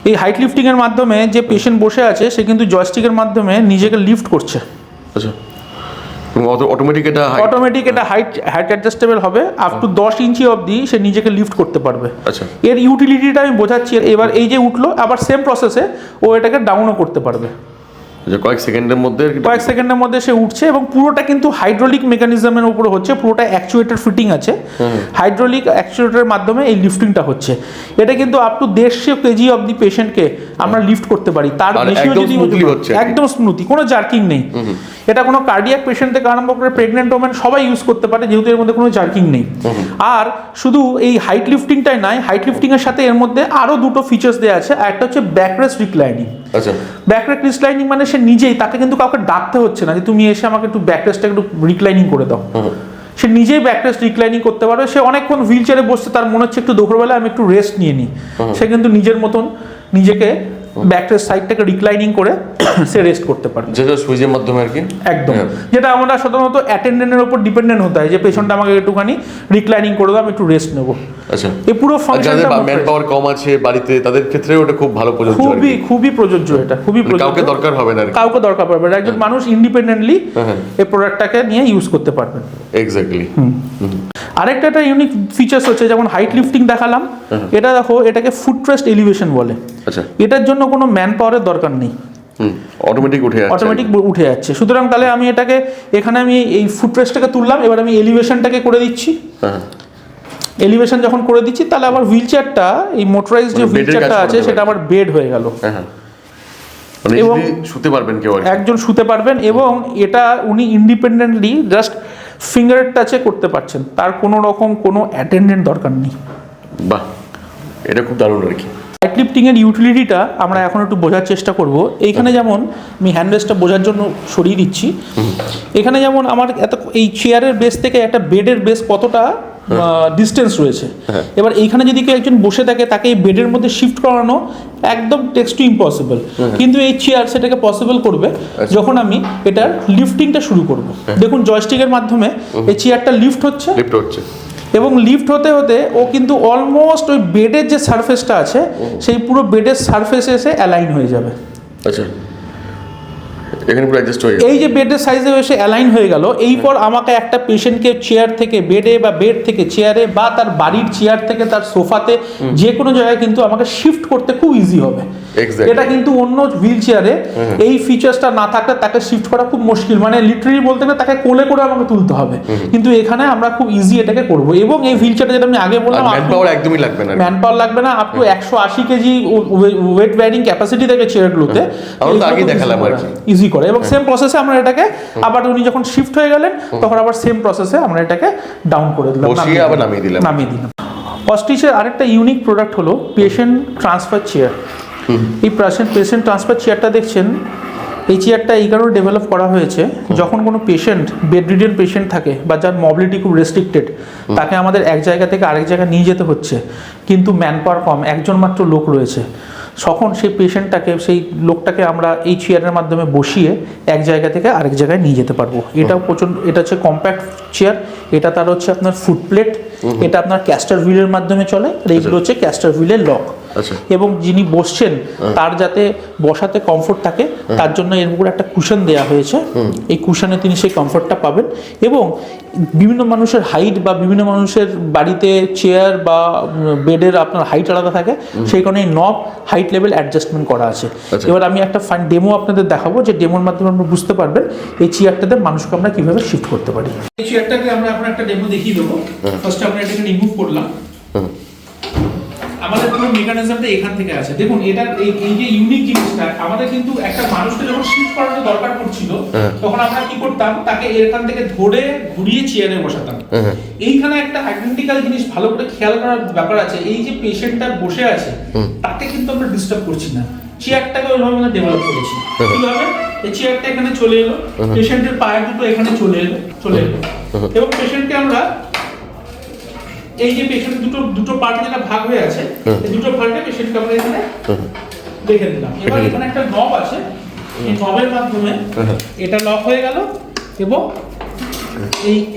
এই হাইট লিফটিং এর মাধ্যমে যে পেশেন্ট বসে আছে সে কিন্তু জয়স্টিকের মাধ্যমে নিজেকে লিফট করছে। আচ্ছা, অটোমেটিক এটা হাইট অ্যাডজাস্টেবল হবে, আপ টু 10 ইঞ্চি অবধি সে নিজেকে লিফট করতে পারবে। আচ্ছা, এর ইউটিলিটিটা আমি বোঝাচ্ছি। এবার এই যে উঠলো, আবার সেম প্রসেসে ও এটাকে ডাউনও করতে পারবে। কয়েক সেকেন্ডের মধ্যে সে উঠছে এবং পুরোটা কিন্তু হাইড্রোলিক মেকানিজমের উপরে হচ্ছে, পুরোটা অ্যাকচুয়েটর ফিটিং আছে, হাইড্রোলিক অ্যাকচুয়েটরের মাধ্যমে এই লিফটিংটা হচ্ছে। এটা কিন্তু আপ টু 150 কেজি অবধি পেশেন্টকে আমরা লিফট করতে পারি, তার বেশিও যদি একদম স্মুথলি, কোনো জার্কিং নেই। এটা কোনো কার্ডিয়াক পেশেন্ট থেকে আরম্ভ করে প্রেগনেন্ট ওমেন সবাই ইউজ করতে পারে, যেহেতু এর মধ্যে কোনো জার্কিং নেই। আর শুধু এই হাইট লিফটিংটাই নয়, হাইট লিফটিং এর সাথে এর মধ্যে আরো দুটো ফিচার্স দেওয়া আছে। একটা হচ্ছে ব্যাকরেস্ট রিক্লাইনিং। আচ্ছা, ব্যাকরেস্ট রিক্লাইনিং মানে সে নিজেই, তাকে কিন্তু কাউকে ডাকতে হচ্ছে না যে তুমি এসে আমাকে একটু ব্যাকরেস্টটা একটু রিক্লাইনিং করে দাও। সে নিজেই ব্যাকরেস্ট রিক্লাইনিং করতে পারবে। সে অনেকক্ষণ হুইল চেয়ারে বসতে তার মনে হচ্ছে একটু দুপুরবেলা আমি একটু রেস্ট নিয়ে নিই, সে কিন্তু নিজের মতন নিজেকে ব্যাকের সাইডটাকে রিক্লাইনিং করে সে রেস্ট করতে পারবে, যেটা সুইচের মাধ্যমে আর কি। একদম। হ্যাঁ। যেটা আমরা সাধারণত অ্যাটেন্ডেন্টের উপর ডিপেন্ডেন্ট হতে হয়, যে পেশেন্টটা আমাকে একটুখানি রিক্লাইনিং করে দাও, আমি একটু রেস্ট নেবো। আচ্ছা, এই পুরো যাদের ফাংশনটা ম্যান পাওয়ার কম আছে বাড়িতে, তাদের ক্ষেত্রে ওটা খুব ভালো প্রযোজ্য আর কি। খুবই খুবই প্রযোজ্য, এটা খুবই প্রযোজ্য। কাউকে দরকার হবে না আর কি। কাউকে দরকার পড়বে না, একজন মানুষ ইন্ডিপেন্ডেন্টলি এই প্রোডাক্টটাকে নিয়ে ইউজ করতে পারবেন। এক্স্যাক্টলি। আরেকটা একটা ইউনিক ফিচার্স হচ্ছে, যেমন হাইট লিফটিং দেখালাম, এটা দেখো, এটাকে ফুট রেস্ট এলিভেশন বলে। আচ্ছা, এটার জন্য কোনো ম্যান পাওয়ারের দরকার নেই, অটোমেটিক উঠে যাচ্ছে। অটোমেটিক উঠে যাচ্ছে। সুতরাং তাহলে আমি এটাকে এখানে আমি এই ফুট রেস্টটাকে তুললাম, এবার আমি এলিভেশনটাকে করে দিচ্ছি। এলিভেশন যখন করে দিচ্ছি, তাহলে আবার হুইল চেয়ারটা, এই মোটরাইজ যে হুইল চেয়ারটা আছে, সেটা আবার বেড হয়ে গেল। মানে এবং শুতে পারবেন কেউ আর কি। একজন শুতে পারবেন, এবং এটা উনি ইন্ডিপেন্ডেন্টলি জাস্ট ফিঙ্গার টাচে করতে পারছেন, তার কোনো রকম কোনো অ্যাটেন্ডেন্ট দরকার নেই। বাহ, এটা খুব দারুণ আর কি। হাইট লিফটিংয়ের ইউটিলিটিটা আমরা এখন একটু বোঝার চেষ্টা করব। এইখানে যেমন আমি হ্যান্ডরেস্টটা বোঝার জন্য সরিয়ে দিচ্ছি, এখানে যেমন আমার এত এই চেয়ারের বেস থেকে একটা বেডের বেস কতটা ডিস্টেন্স রয়েছে। এবার এইখানে যদি কেউ একজন বসে থাকে, তাকে এই বেডের মধ্যে শিফট করানো একদম টেক্সট টু ইম্পসিবল। কিন্তু এই চেয়ার সেটাকে পসিবল করবে যখন আমি এটার লিফটিংটা শুরু করব। দেখুন, জয়স্টিকের মাধ্যমে এই চেয়ারটা লিফট হচ্ছে, এবং লিফট হতে হতে ও কিন্তু অলমোস্ট ওই বেডের যে সারফেসটা আছে, সেই পুরো বেডের সারফেসে এসে অ্যালাইন হয়ে যাবে। আচ্ছা, এখানে পুরো অ্যাডজাস্ট হয়ে যাবে। এই যে বেডের সাইজে এসে অ্যালাইন হয়ে গেল, এরপর আমাকে একটা পেশেন্টকে চেয়ার থেকে বেডে, বা বেড থেকে চেয়ারে, বা তার বাড়ির চেয়ার থেকে তার সোফাতে, যে কোনো জায়গায় কিন্তু আমাকে শিফট করতে খুব ইজি হবে। এটা কিন্তু অন্য হুইল চেয়ারে এই ফিচার্সটা না থাকলে তাকে শিফট করা খুব মুশকিল, মানে লিটারালি বলতে গেলে তাকে কোলে করে আমাকে তুলতে হবে। কিন্তু এখানে আমরা খুব ইজি এটাকে করব। এবং এই হুইল চেয়ারটা, যেটা আমি আগে বললাম, ম্যান পাওয়ার একদমই লাগবে না, ম্যান পাওয়ার লাগবে না। Up to 180 KG weight bearing capacity থাকে চেয়ারগুলোতে, আমরা তো আগে দেখালাম আর কি, ইজি করে। এবং সেম প্রসেসে আমরা এটাকে আবার, উনি যখন শিফট হয়ে গেলেন, তখন আবার সেম প্রসেসে আমরা এটাকে ডাউন করে দিলাম, বসিয়ে আবার নামিয়ে দিলাম। অস্ট্রিচের আরেকটা ইউনিক প্রোডাক্ট হলো পেশেন্ট ট্রান্সফার চেয়ার। এই পেশেন্ট ট্রান্সফার চেয়ারটা দেখছেন, এই চেয়ারটা এই কারণে ডেভেলপ করা হয়েছে, যখন কোনো পেশেন্ট, বেডরিডেন পেশেন্ট থাকে, বা যার মোবিলিটি খুব রেস্ট্রিক্টেড, তাকে আমাদের এক জায়গা থেকে আরেক জায়গায় নিয়ে যেতে হচ্ছে, কিন্তু ম্যান পাওয়ার কম, একজন মাত্র লোক রয়েছে, তখন সেই পেশেন্টটাকে, সেই লোকটাকে আমরা এই চেয়ারের মাধ্যমে বসিয়ে এক জায়গা থেকে আরেক জায়গায় নিয়ে যেতে পারবো। এটাও প্রচণ্ড, এটা হচ্ছে কম্প্যাক্ট চেয়ার। এটা তার হচ্ছে আপনার ফুট প্লেট, এটা আপনার ক্যাস্টার হুইলের মাধ্যমে চলে, আর এইগুলো হচ্ছে ক্যাস্টার হুইলের লক। এবং যিনি বসছেন তার যাতে বসাতে কমফোর্ট থাকে, তার জন্য এর উপরে একটা কুশন দেওয়া হয়েছে। এই কুশনে তিনি সেই কমফোর্টটা পাবেন। এবং বিভিন্ন মানুষের হাইট, বা বিভিন্ন মানুষের বাড়িতে চেয়ার বা বেডের আপনার হাইট আলাদা থাকে, সেই কারণে এই নব হাইট লেভেল অ্যাডজাস্টমেন্ট করা আছে। এবার আমি একটা ফাইন ডেমো আপনাদের দেখাবো, যে ডেমোর মাধ্যমে আপনারা বুঝতে পারবেন এই চেয়ারটাতে মানুষকে আমরা কিভাবে শিফট করতে পারি। এই চেয়ারটাকে আমরা আপনার একটা ডেমো দেখিয়ে দেবো। ফার্স্টে আমরা এটাকে রিমুভ করলাম। আমাদের পুরো মেকানিজমটা এখান থেকে আছে। দেখুন, এটা এই যে ইউনিক জিনিসটা, আমাদের কিন্তু একটা মানুষকে যখন শিফট করানোর দরকার পড়ছিল, তখন আমরা কি করতাম, তাকে এখান থেকে ধরে ঘুরিয়ে চেয়ারে বসাতাম। এইখানে একটা আইডেন্টিক্যাল জিনিস ভালো করে খেয়াল করার ব্যাপার আছে, এই যে পেশেন্টটা বসে আছে, তাকে কিন্তু আমরা ডিস্টার্ব করছি না, চেয়ারটাকে ওইভাবে আমরা ডেভেলপ করেছি। কিভাবে? এই চেয়ারটা এখানে চলে এলো, পেশেন্টের পায়ের দুটো এখানে চলে এলো, এবং পেশেন্টকে আমরা এই যে পেশেন্ট দুটো পার্টে যেটা ভাগ হয়ে আছে, এই দুটো পার্টে পেশেন্টকে আমরা এখানে রেখে দিলাম। এবার এখানে একটা নব আছে, এই নবের মাধ্যমে এটা লক হয়ে গেল, এবং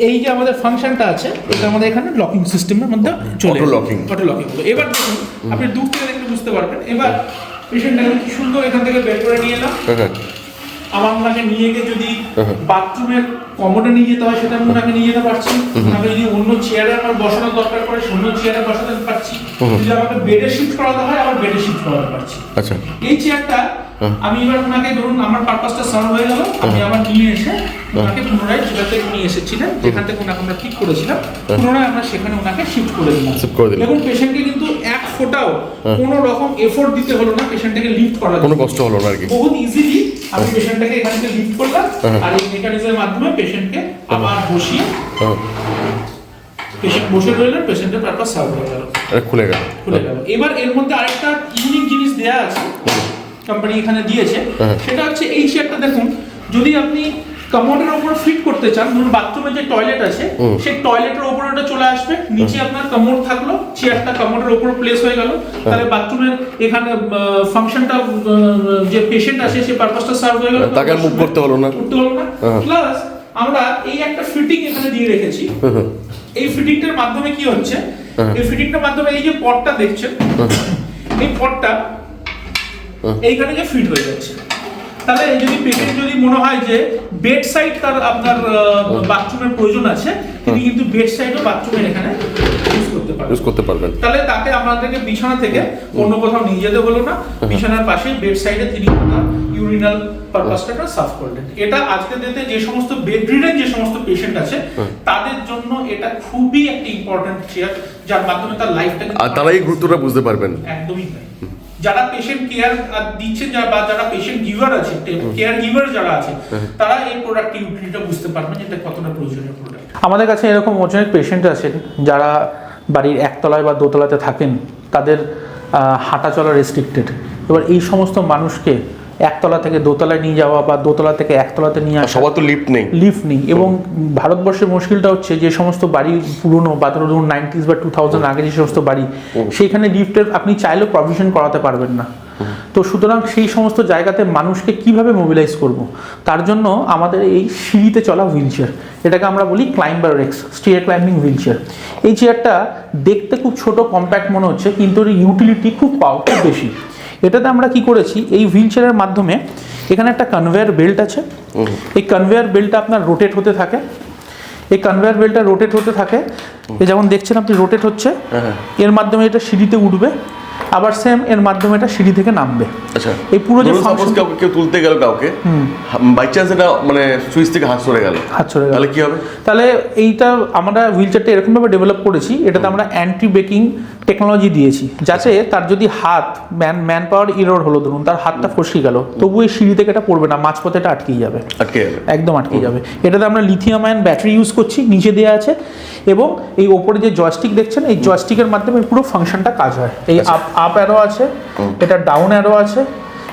এই যে আমাদের ফাংশনটা আছে, এটা আমাদের এখানে লকিং সিস্টেমের মধ্যে চলে অটো লকিং হলো। এবার দেখুন, আপনি দূর থেকে দেখলে বুঝতে পারবেন। এবার পেশেন্টটাকে কি সুন্দর এখান থেকে বের করে নিয়ে এলাম। আমার ওনাকে নিয়ে গিয়ে যদি বাথরুমের কমোডে নিয়ে যেতে হয়, সেটা আমি ওনাকে নিয়ে যেতে পারছি। ওনাকে যদি অন্য চেয়ারে আমার বসানোর দরকার পড়ে, অন্য চেয়ারে বসাতে পারছি। যদি আমাকে বেডে শিফট করাতে হয়, আবার বেডে শিফট করাতে পারছি। আচ্ছা, এই চেয়ারটা আমি এবার ওনাকে, ধরুন আমার পারপাসটা সার্ভ হয়ে গেল, আমি আবার নিয়ে এসে ওনাকে পুনরায় যেটা থেকে নিয়ে এসেছিলেন, যেখান থেকে ওনাকে আমরা ঠিক করেছিলাম, পুনরায় আমরা সেখানে ওনাকে শিফট করে দিলাম। এবং পেশেন্টকে কিন্তু এক ফোঁটাও কোনো রকম এফোর্ট দিতে হলো না পেশেন্টটাকে লিফট করার, কোনো কষ্ট হলো না আর কি। বহুত ইজিলি আমি পেশেন্টটাকে এখান থেকে লিফট করলাম, আর এই মেকানিজমের মাধ্যমে পেশেন্টকে আবার বসিয়ে পেশেন্ট বসে রইলেন, পেশেন্টের পারপাস সার্ভ হয়ে গেল, খুলে গেল। এবার এর মধ্যে আরেকটা ইউনিক জিনিস দেয়া আছে, কোম্পানি এখানে দিয়েছে, সেটা হচ্ছে এই চেয়ারটা দেখুন, যদি আপনি কমোডের উপরে ফিট করতে চান, ধরুন বাথরুমে যে টয়লেট আছে সেই টয়লেটের উপরে ওটা চলে আসবে, নিচে আপনার কমোড থাকলো, চেয়ারটা কমোডের উপরে প্লেস হয়ে গেল, তাহলে বাথরুমের এখানে ফাংশনটা যে পেশেন্ট আছে সেই পারপাসটা সার্ভ হয়ে গেল, তাকে আর মুভ করতে হলো না। প্লাস আমরা এই একটা ফিটিং এখানে দিয়ে রেখেছি। এই ফিটিংটার মাধ্যমে কি হচ্ছে, এই ফিটিংটার মাধ্যমে এই যে পটটা দেখছেন, এই পটটা এইখানে যে ফিট হয়ে যাচ্ছে। তাহলে যদি পেশেন্ট যদি মনে হয় যে বেড সাইড তার আপনার বাথরুমের প্রয়োজন আছে, তিনি কিন্তু বেড সাইডও বাথরুমের এখানে ইউজ করতে পারবেন। তাহলে তাকে আমাদেরকে বিছানা থেকে অন্য কোথাও নিয়ে যেতে হলো না, বিছানার পাশে বেড সাইডে তিনি ইউরিনাল পারপাসটা সার্ভ করলেন। এটা আজকের দিনে যে সমস্ত বেডরিডেন যে সমস্ত পেশেন্ট আছে তাদের জন্য এটা খুবই একটা ইম্পর্টেন্ট চেয়ার, যার মাধ্যমে তার লাইফটাকে তারাই গুরুত্বটা বুঝতে পারবেন। একদমই তাই। যারা পেশেন্ট কেয়ার দিচ্ছেন বা যারা পেশেন্ট গিভার আছে, কেয়ার গিভার যারা আছে, তারা এই প্রোডাক্ট ইউটিলিটিটা বুঝতে পারবেন এটা কতটা প্রয়োজনীয় প্রোডাক্ট। আমাদের কাছে এরকম অনেক পেশেন্ট আছেন যারা বাড়ির একতলায় বা দোতলাতে থাকেন, তাদের হাঁটা চলা রেস্ট্রিক্টেড। এবার এই সমস্ত মানুষকে একতলা থেকে দোতলায় নিয়ে যাওয়া বা দোতলা থেকে একতলাতে নিয়ে আসা, সবার তো লিফট নেই এবং ভারতবর্ষের মুশকিলটা হচ্ছে যে সমস্ত বাড়ি পুরনো বা ধরুন 90s বা 2000 আগে যে সমস্ত বাড়ি, সেইখানে লিফটের আপনি চাইলেও প্রভিশন করাতে পারবেন না। তো সুতরাং সেই সমস্ত জায়গাতে মানুষকে কিভাবে মোবিলাইজ করব, তার জন্য আমাদের এই সিঁড়িতে চলা হুইল চেয়ার, এটাকে আমরা বলি climber x stair climbing wheel chair. এই চেয়ারটা দেখতে খুব ছোট কম্প্যাক্ট মনে হচ্ছে, কিন্তু এর ইউটিলিটি খুব বেশি। এটাতে আমরা কি করেছি, এই হুইল চেয়ারের মাধ্যমে এখানে একটা কনভেয়ার বেল্ট আছে, এই কনভেয়ার বেল্টটা আপনার রোটেট হতে থাকে, এই কনভেয়ার বেল্টটা রোটেট হতে থাকে, এই যেমন দেখছেন আপনি রোটেট হচ্ছে, এর মাধ্যমে এটা সিঁড়িতে উঠবে, আবার সেম এর মাধ্যমে এটা সিঁড়ি থেকে নামবে। আচ্ছা, এই পুরো যে সাপোজ কেউ তুলতে গেল কাউকে, বাই চান্স এটা মানে সুইচ থেকে হাত সরে গেল, তাহলে কি হবে? তাহলে এইটা আমরা হুইল চেয়ারটা এরকম ভাবে ডেভেলপ করেছি, এটাতে আমরা অ্যান্টি ব্রেকিং টেকনোলজি দিয়েছি, যাতে তার যদি হাত ম্যান পাওয়ার ইরোর হলো, ধরুন তার হাতটা ফসকে গেল, তবু এই সিঁড়ি থেকে এটা পড়বে না, মাঝপথে এটা আটকে যাবে, একদম আটকে যাবে। এটাতে আমরা লিথিয়াম আয়ন ব্যাটারি ইউজ করছি, নিচে দেওয়া আছে, এবং এই ওপরে যে জয়স্টিক দেখছেন, এই জয়স্টিকের মাধ্যমে পুরো ফাংশনটা কাজ হয়। এই আপ অ্যারো আছে, এটা ডাউন অ্যারো আছে,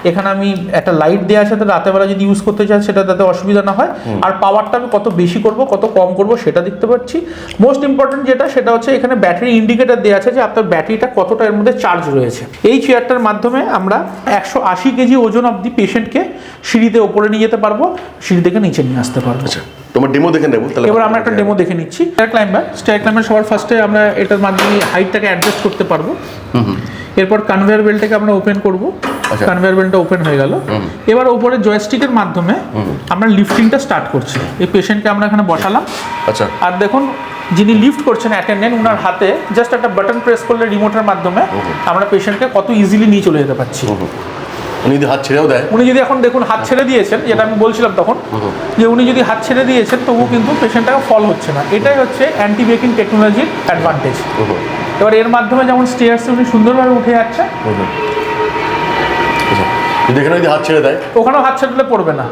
এখানে আমি একটা লাইট দেওয়া আছে, রাতেবেলা যদি ইউজ করতে চাই সেটা যাতে অসুবিধা না হয়, আর পাওয়ারটা আমি কত বেশি করব কত কম করব সেটা দেখতে পাচ্ছি। মোস্ট ইম্পর্টেন্ট যেটা, সেটা হচ্ছে এখানে ব্যাটারি ইন্ডিকেটর দেওয়া আছে যে আপনার ব্যাটারিটা কতটা এর মধ্যে চার্জ রয়েছে। এই চেয়ারটার মাধ্যমে আমরা 180 কেজি ওজন অব্দি পেশেন্টকে সিঁড়িতে ওপরে নিয়ে যেতে পারবো, সিঁড়ি থেকে নিচে নিয়ে আসতে পারবো। তোমার ডেমো দেখে নেব তাহলে। এবার আমরা একটা ডেমো দেখে নিচ্ছি। স্টেয়ার ক্লাইম্বার সবার ফার্স্টে আমরা এটার মাধ্যমে হাইটটাকে অ্যাডজাস্ট করতে পারবো। এরপর কনভেয়ার বেল্টটাকে আমরা ওপেন করব, কনভেয়ার বেল্টটা ওপেন হয়ে গেল। এবার উপরে জয়স্টিকের মাধ্যমে আমরা লিফটিংটা স্টার্ট করছি। এই পেশেন্টকে আমরা এখানে বসালাম, আচ্ছা, আর দেখুন যিনি লিফট করছেন অ্যাটেন্ডেন্ট, ওনার হাতে জাস্ট একটা বাটন প্রেস করলে রিমোটের মাধ্যমে আমরা পেশেন্টকে কত ইজিলি নিয়ে চলে যেতে পারছি। উনি যদি হাত ছেড়েও দেয়, উনি যদি এখন দেখুন হাত ছেড়ে দিয়েছেন, যেটা আমি বলছিলাম তখন, যে উনি যদি হাত ছেড়ে দিয়েছেন তবু কিন্তু পেশেন্টটাকে ফল হচ্ছে না। এটাই হচ্ছে অ্যান্টি ব্রেকিং টেকনোলজির অ্যাডভান্টেজ। এবার এর মাধ্যমে যেমন স্টেয়ার্সে উনি সুন্দরভাবে উঠে যাচ্ছে, যদি হাত ছেড়ে দেয় ওখানেও হাত ছেড়ে দিলে পড়বে না,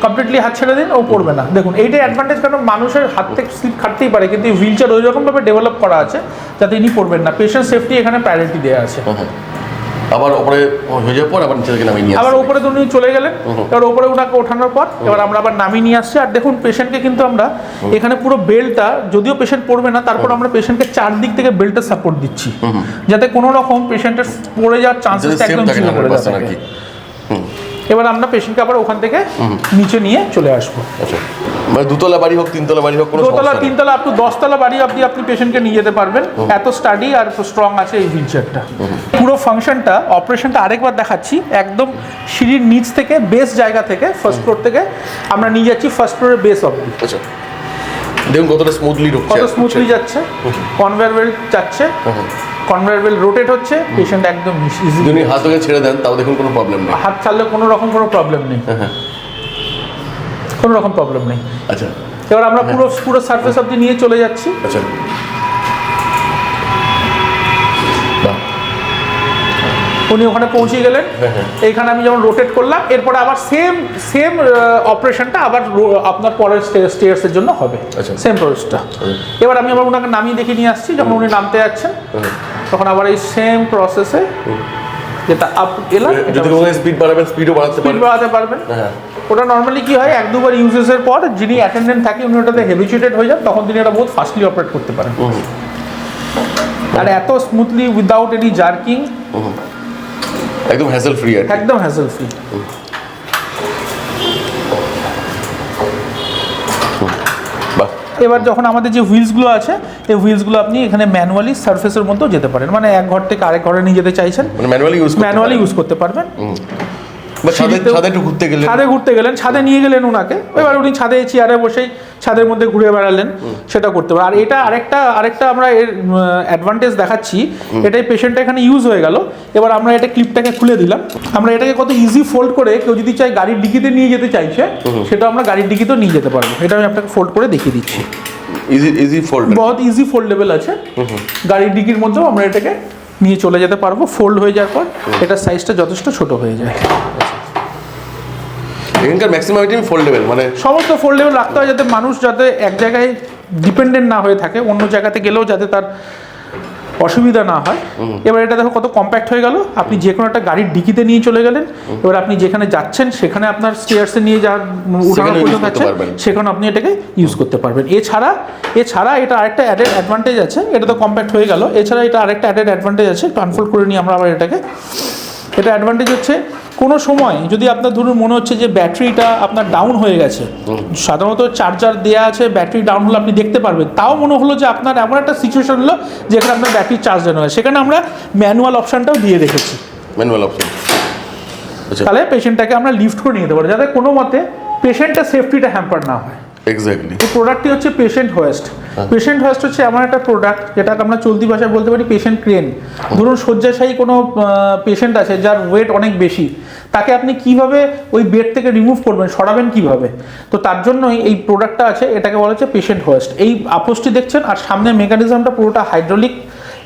কমপ্লিটলি হাত ছেড়ে দিন ও পড়বে না। দেখুন এইটাই অ্যাডভান্টেজ, কারণ মানুষের হাত থেকে স্লিপ খাটতেই পারে, কিন্তু এই হুইল চেয়ার ওই রকমভাবে ডেভেলপ করা আছে যাতে ইনি পড়বেন না। পেশেন্ট সেফটি এখানে প্রায়োরিটি দেওয়া আছে। আবার উপরে হয়ে যাওয়ার পর আবার নিচে থেকে নামিয়ে নিয়ে আবার উপরে তো উনি চলে গেলেন, এবার উপরে ওনাকে ওঠানোর পর এবার আমরা আবার নামিয়ে নিয়ে আসছি। আর দেখুন পেশেন্টকে কিন্তু আমরা এখানে পুরো বেল্টটা, যদিও পেশেন্ট পড়বে না, তারপর আমরা পেশেন্টকে চারদিক থেকে বেল্টের সাপোর্ট দিচ্ছি, যাতে কোনো রকম পেশেন্টের পড়ে যাওয়ার চান্সেসটা একদম ছিল পড়ে যাবে। এবার আমরা পেশেন্টকে আবার ওখান থেকে নিচে নিয়ে চলে আসবো। মানে দুতলা বাড়ি হোক, তিনতলা বাড়ি হোক, দোতলা, তিনতলা, আপ টু 10তলা বাড়ি অবধি আপনি পেশেন্টকে নিয়ে যেতে পারবেন। এত স্টাডি আর এত স্ট্রং আছে এই হুইল চেয়ারটা। পুরো ফাংশনটা, অপারেশনটা আরেকবার দেখাচ্ছি। একদম সিঁড়ির নিচ থেকে, বেস জায়গা থেকে, ফার্স্ট ফ্লোর থেকে আমরা নিয়ে যাচ্ছি ফার্স্ট ফ্লোরের বেস অবধি। আচ্ছা, দেখুন কতটা স্মুথলি ঢুকছে, কত স্মুথলি যাচ্ছে। কনভেয়ার বেল্ট যাচ্ছে, কনভেয়ার বেল্ট রোটেট হচ্ছে, পেশেন্ট একদম ইজি। যদি হাত থেকে ছেড়ে দেন তাও দেখুন কোনো প্রবলেম নেই, হাত ছাড়লে কোনো রকম কোনো প্রবলেম নেই, কোনো রকম প্রবলেম নেই। আচ্ছা, এবার আমরা পুরো সার্ফেস অবধি নিয়ে চলে যাচ্ছি। আচ্ছা, উনি ওখানে পৌঁছে গেলেন। এইখানে আমি যেমন রোটেট করলাম, এরপরে আবার সেম অপারেশনটা আবার আপনার পরের স্টেয়ার্সের জন্য হবে, সেম প্রসেসটা। এবার আমি আবার ওনাকে নামিয়ে দেখে নিয়ে আসছি। যখন উনি নামতে যাচ্ছেন তখন আবার এই সেম প্রসেসে যেটা আপ এলাম, যদি স্পিড বাড়াবেন স্পিডও বাড়াতে পারবেন। ওটা নর্মালি কি হয় 1-2 বার ইউজেসের পর যিনি অ্যাটেন্ডেন্ট থাকে উনি ওটাতে হেবিচুয়েটেড হয়ে যান, তখন তিনি এটা বহুত ফাস্টলি অপারেট করতে পারেন। আর এত স্মুথলি উইদাউট এনি জার্কিং, একদম হ্যাসেল ফ্রি আর কি। একদম হ্যাসেল ফ্রি। বাহ, এবার যখন আমাদের যে হুইলসগুলো আছে, এই হুইলসগুলো আপনি এখানে ম্যানুয়ালি সারফেসের মধ্যেও যেতে পারেন, মানে এক ঘর থেকে আরেক ঘরে নিয়ে যেতে চাইছেন মানে ম্যানুয়ালি ইউজ করতে পারবেন। বা ছাদে একটু ঘুরতে গেলেন, ছাদে ঘুরতে গেলেন, ছাদে নিয়ে গেলেন ওনাকে, এবার উনি ছাদে চেয়ারে বসেই ছাদের মধ্যে ঘুরে বেড়ালেন, সেটা করতে পারেন। আর এটা আরেকটা আমরা এর অ্যাডভান্টেজ দেখাচ্ছি, এটাই পেশেন্টটা এখানে ইউজ হয়ে গেল। এবার আমরা এটা ক্লিপটাকে খুলে দিলাম, আমরা এটাকে কত ইজি ফোল্ড করে কেউ যদি চাই গাড়ির ডিকিতে নিয়ে যেতে চাইছে, সেটা আমরা গাড়ির ডিকিতেও নিয়ে যেতে পারবো। এটা আমি আপনাকে ফোল্ড করে দেখিয়ে দিচ্ছি। ইজি ফোল্ড, বহুত ইজি ফোল্ডেবল আছে। গাড়ির ডিকির মধ্যেও আমরা এটাকে নিয়ে চলে যেতে পারবো। ফোল্ড হয়ে যাওয়ার পর এটার সাইজটা যথেষ্ট ছোট হয়ে যায়। এখানকার ম্যাক্সিমাম আইটেম ফোল্ডেবল, মানে সমস্ত ফোল্ডেবল রাখতে হয় যাতে মানুষ যাতে এক জায়গায় ডিপেন্ডেন্ট না হয়ে থাকে, অন্য জায়গাতে গেলেও যাতে তার অসুবিধা না হয়। এবার এটা দেখো কত কম্প্যাক্ট হয়ে গেল, আপনি যে কোনো একটা গাড়ির ডিকিতে নিয়ে চলে গেলেন। এবার আপনি যেখানে যাচ্ছেন সেখানে আপনার স্টেয়ার্সে নিয়ে যাওয়ার উঠানোর প্রয়োজন আছে, সেখানে আপনি এটাকে ইউজ করতে পারবেন। এছাড়া এটা আরেকটা অ্যাডেড অ্যাডভান্টেজ আছে, এটা তো কম্প্যাক্ট হয়ে গেল, এছাড়া এটা আরেকটা অ্যাডেড অ্যাডভান্টেজ আছে, আনফোল্ড করে নিই আমরা আবার এটাকে। এটা অ্যাডভান্টেজ হচ্ছে কোনো সময় যদি আপনার ধরুন মনে হচ্ছে যে ব্যাটারিটা আপনার ডাউন হয়ে গেছে, সাধারণত চার্জার দেওয়া আছে, ব্যাটারি ডাউন হলে আপনি দেখতে পারবেন, তাও মনে হলো যে আপনার এমন একটা সিচুয়েশন হলো যেখানে আপনার ব্যাটারি চার্জ দেওয়া হয়, সেখানে আমরা ম্যানুয়াল অপশানটাও দিয়ে রেখেছি। ম্যানুয়াল অপশন, তাহলে পেশেন্টটাকে আমরা লিফট করে নিয়ে যেতে পারি, যাতে কোনো মতে পেশেন্টের সেফটিটা হ্যাম্পার না হয়। এক্স্যাক্টলি। এই প্রোডাক্টটি হচ্ছে পেশেন্ট হোয়েস্ট। পেশেন্ট হোয়েস্ট হচ্ছে এমন একটা প্রোডাক্ট যেটাকে আমরা চলতি ভাষায় বলতে পারি পেশেন্ট ক্রেন। ধরুন শয্যাশায়ী কোনো পেশেন্ট আছে যার ওয়েট অনেক বেশি, তাকে আপনি কিভাবে ওই বেড থেকে রিমুভ করবেন, সরাবেন কিভাবে, তো তার জন্যই এই প্রোডাক্টটা আছে, এটাকে বলা হচ্ছে পেশেন্ট হোয়েস্ট। এই আপোসটি দেখছেন, আর সামনের মেকানিজমটা পুরোটা হাইড্রোলিক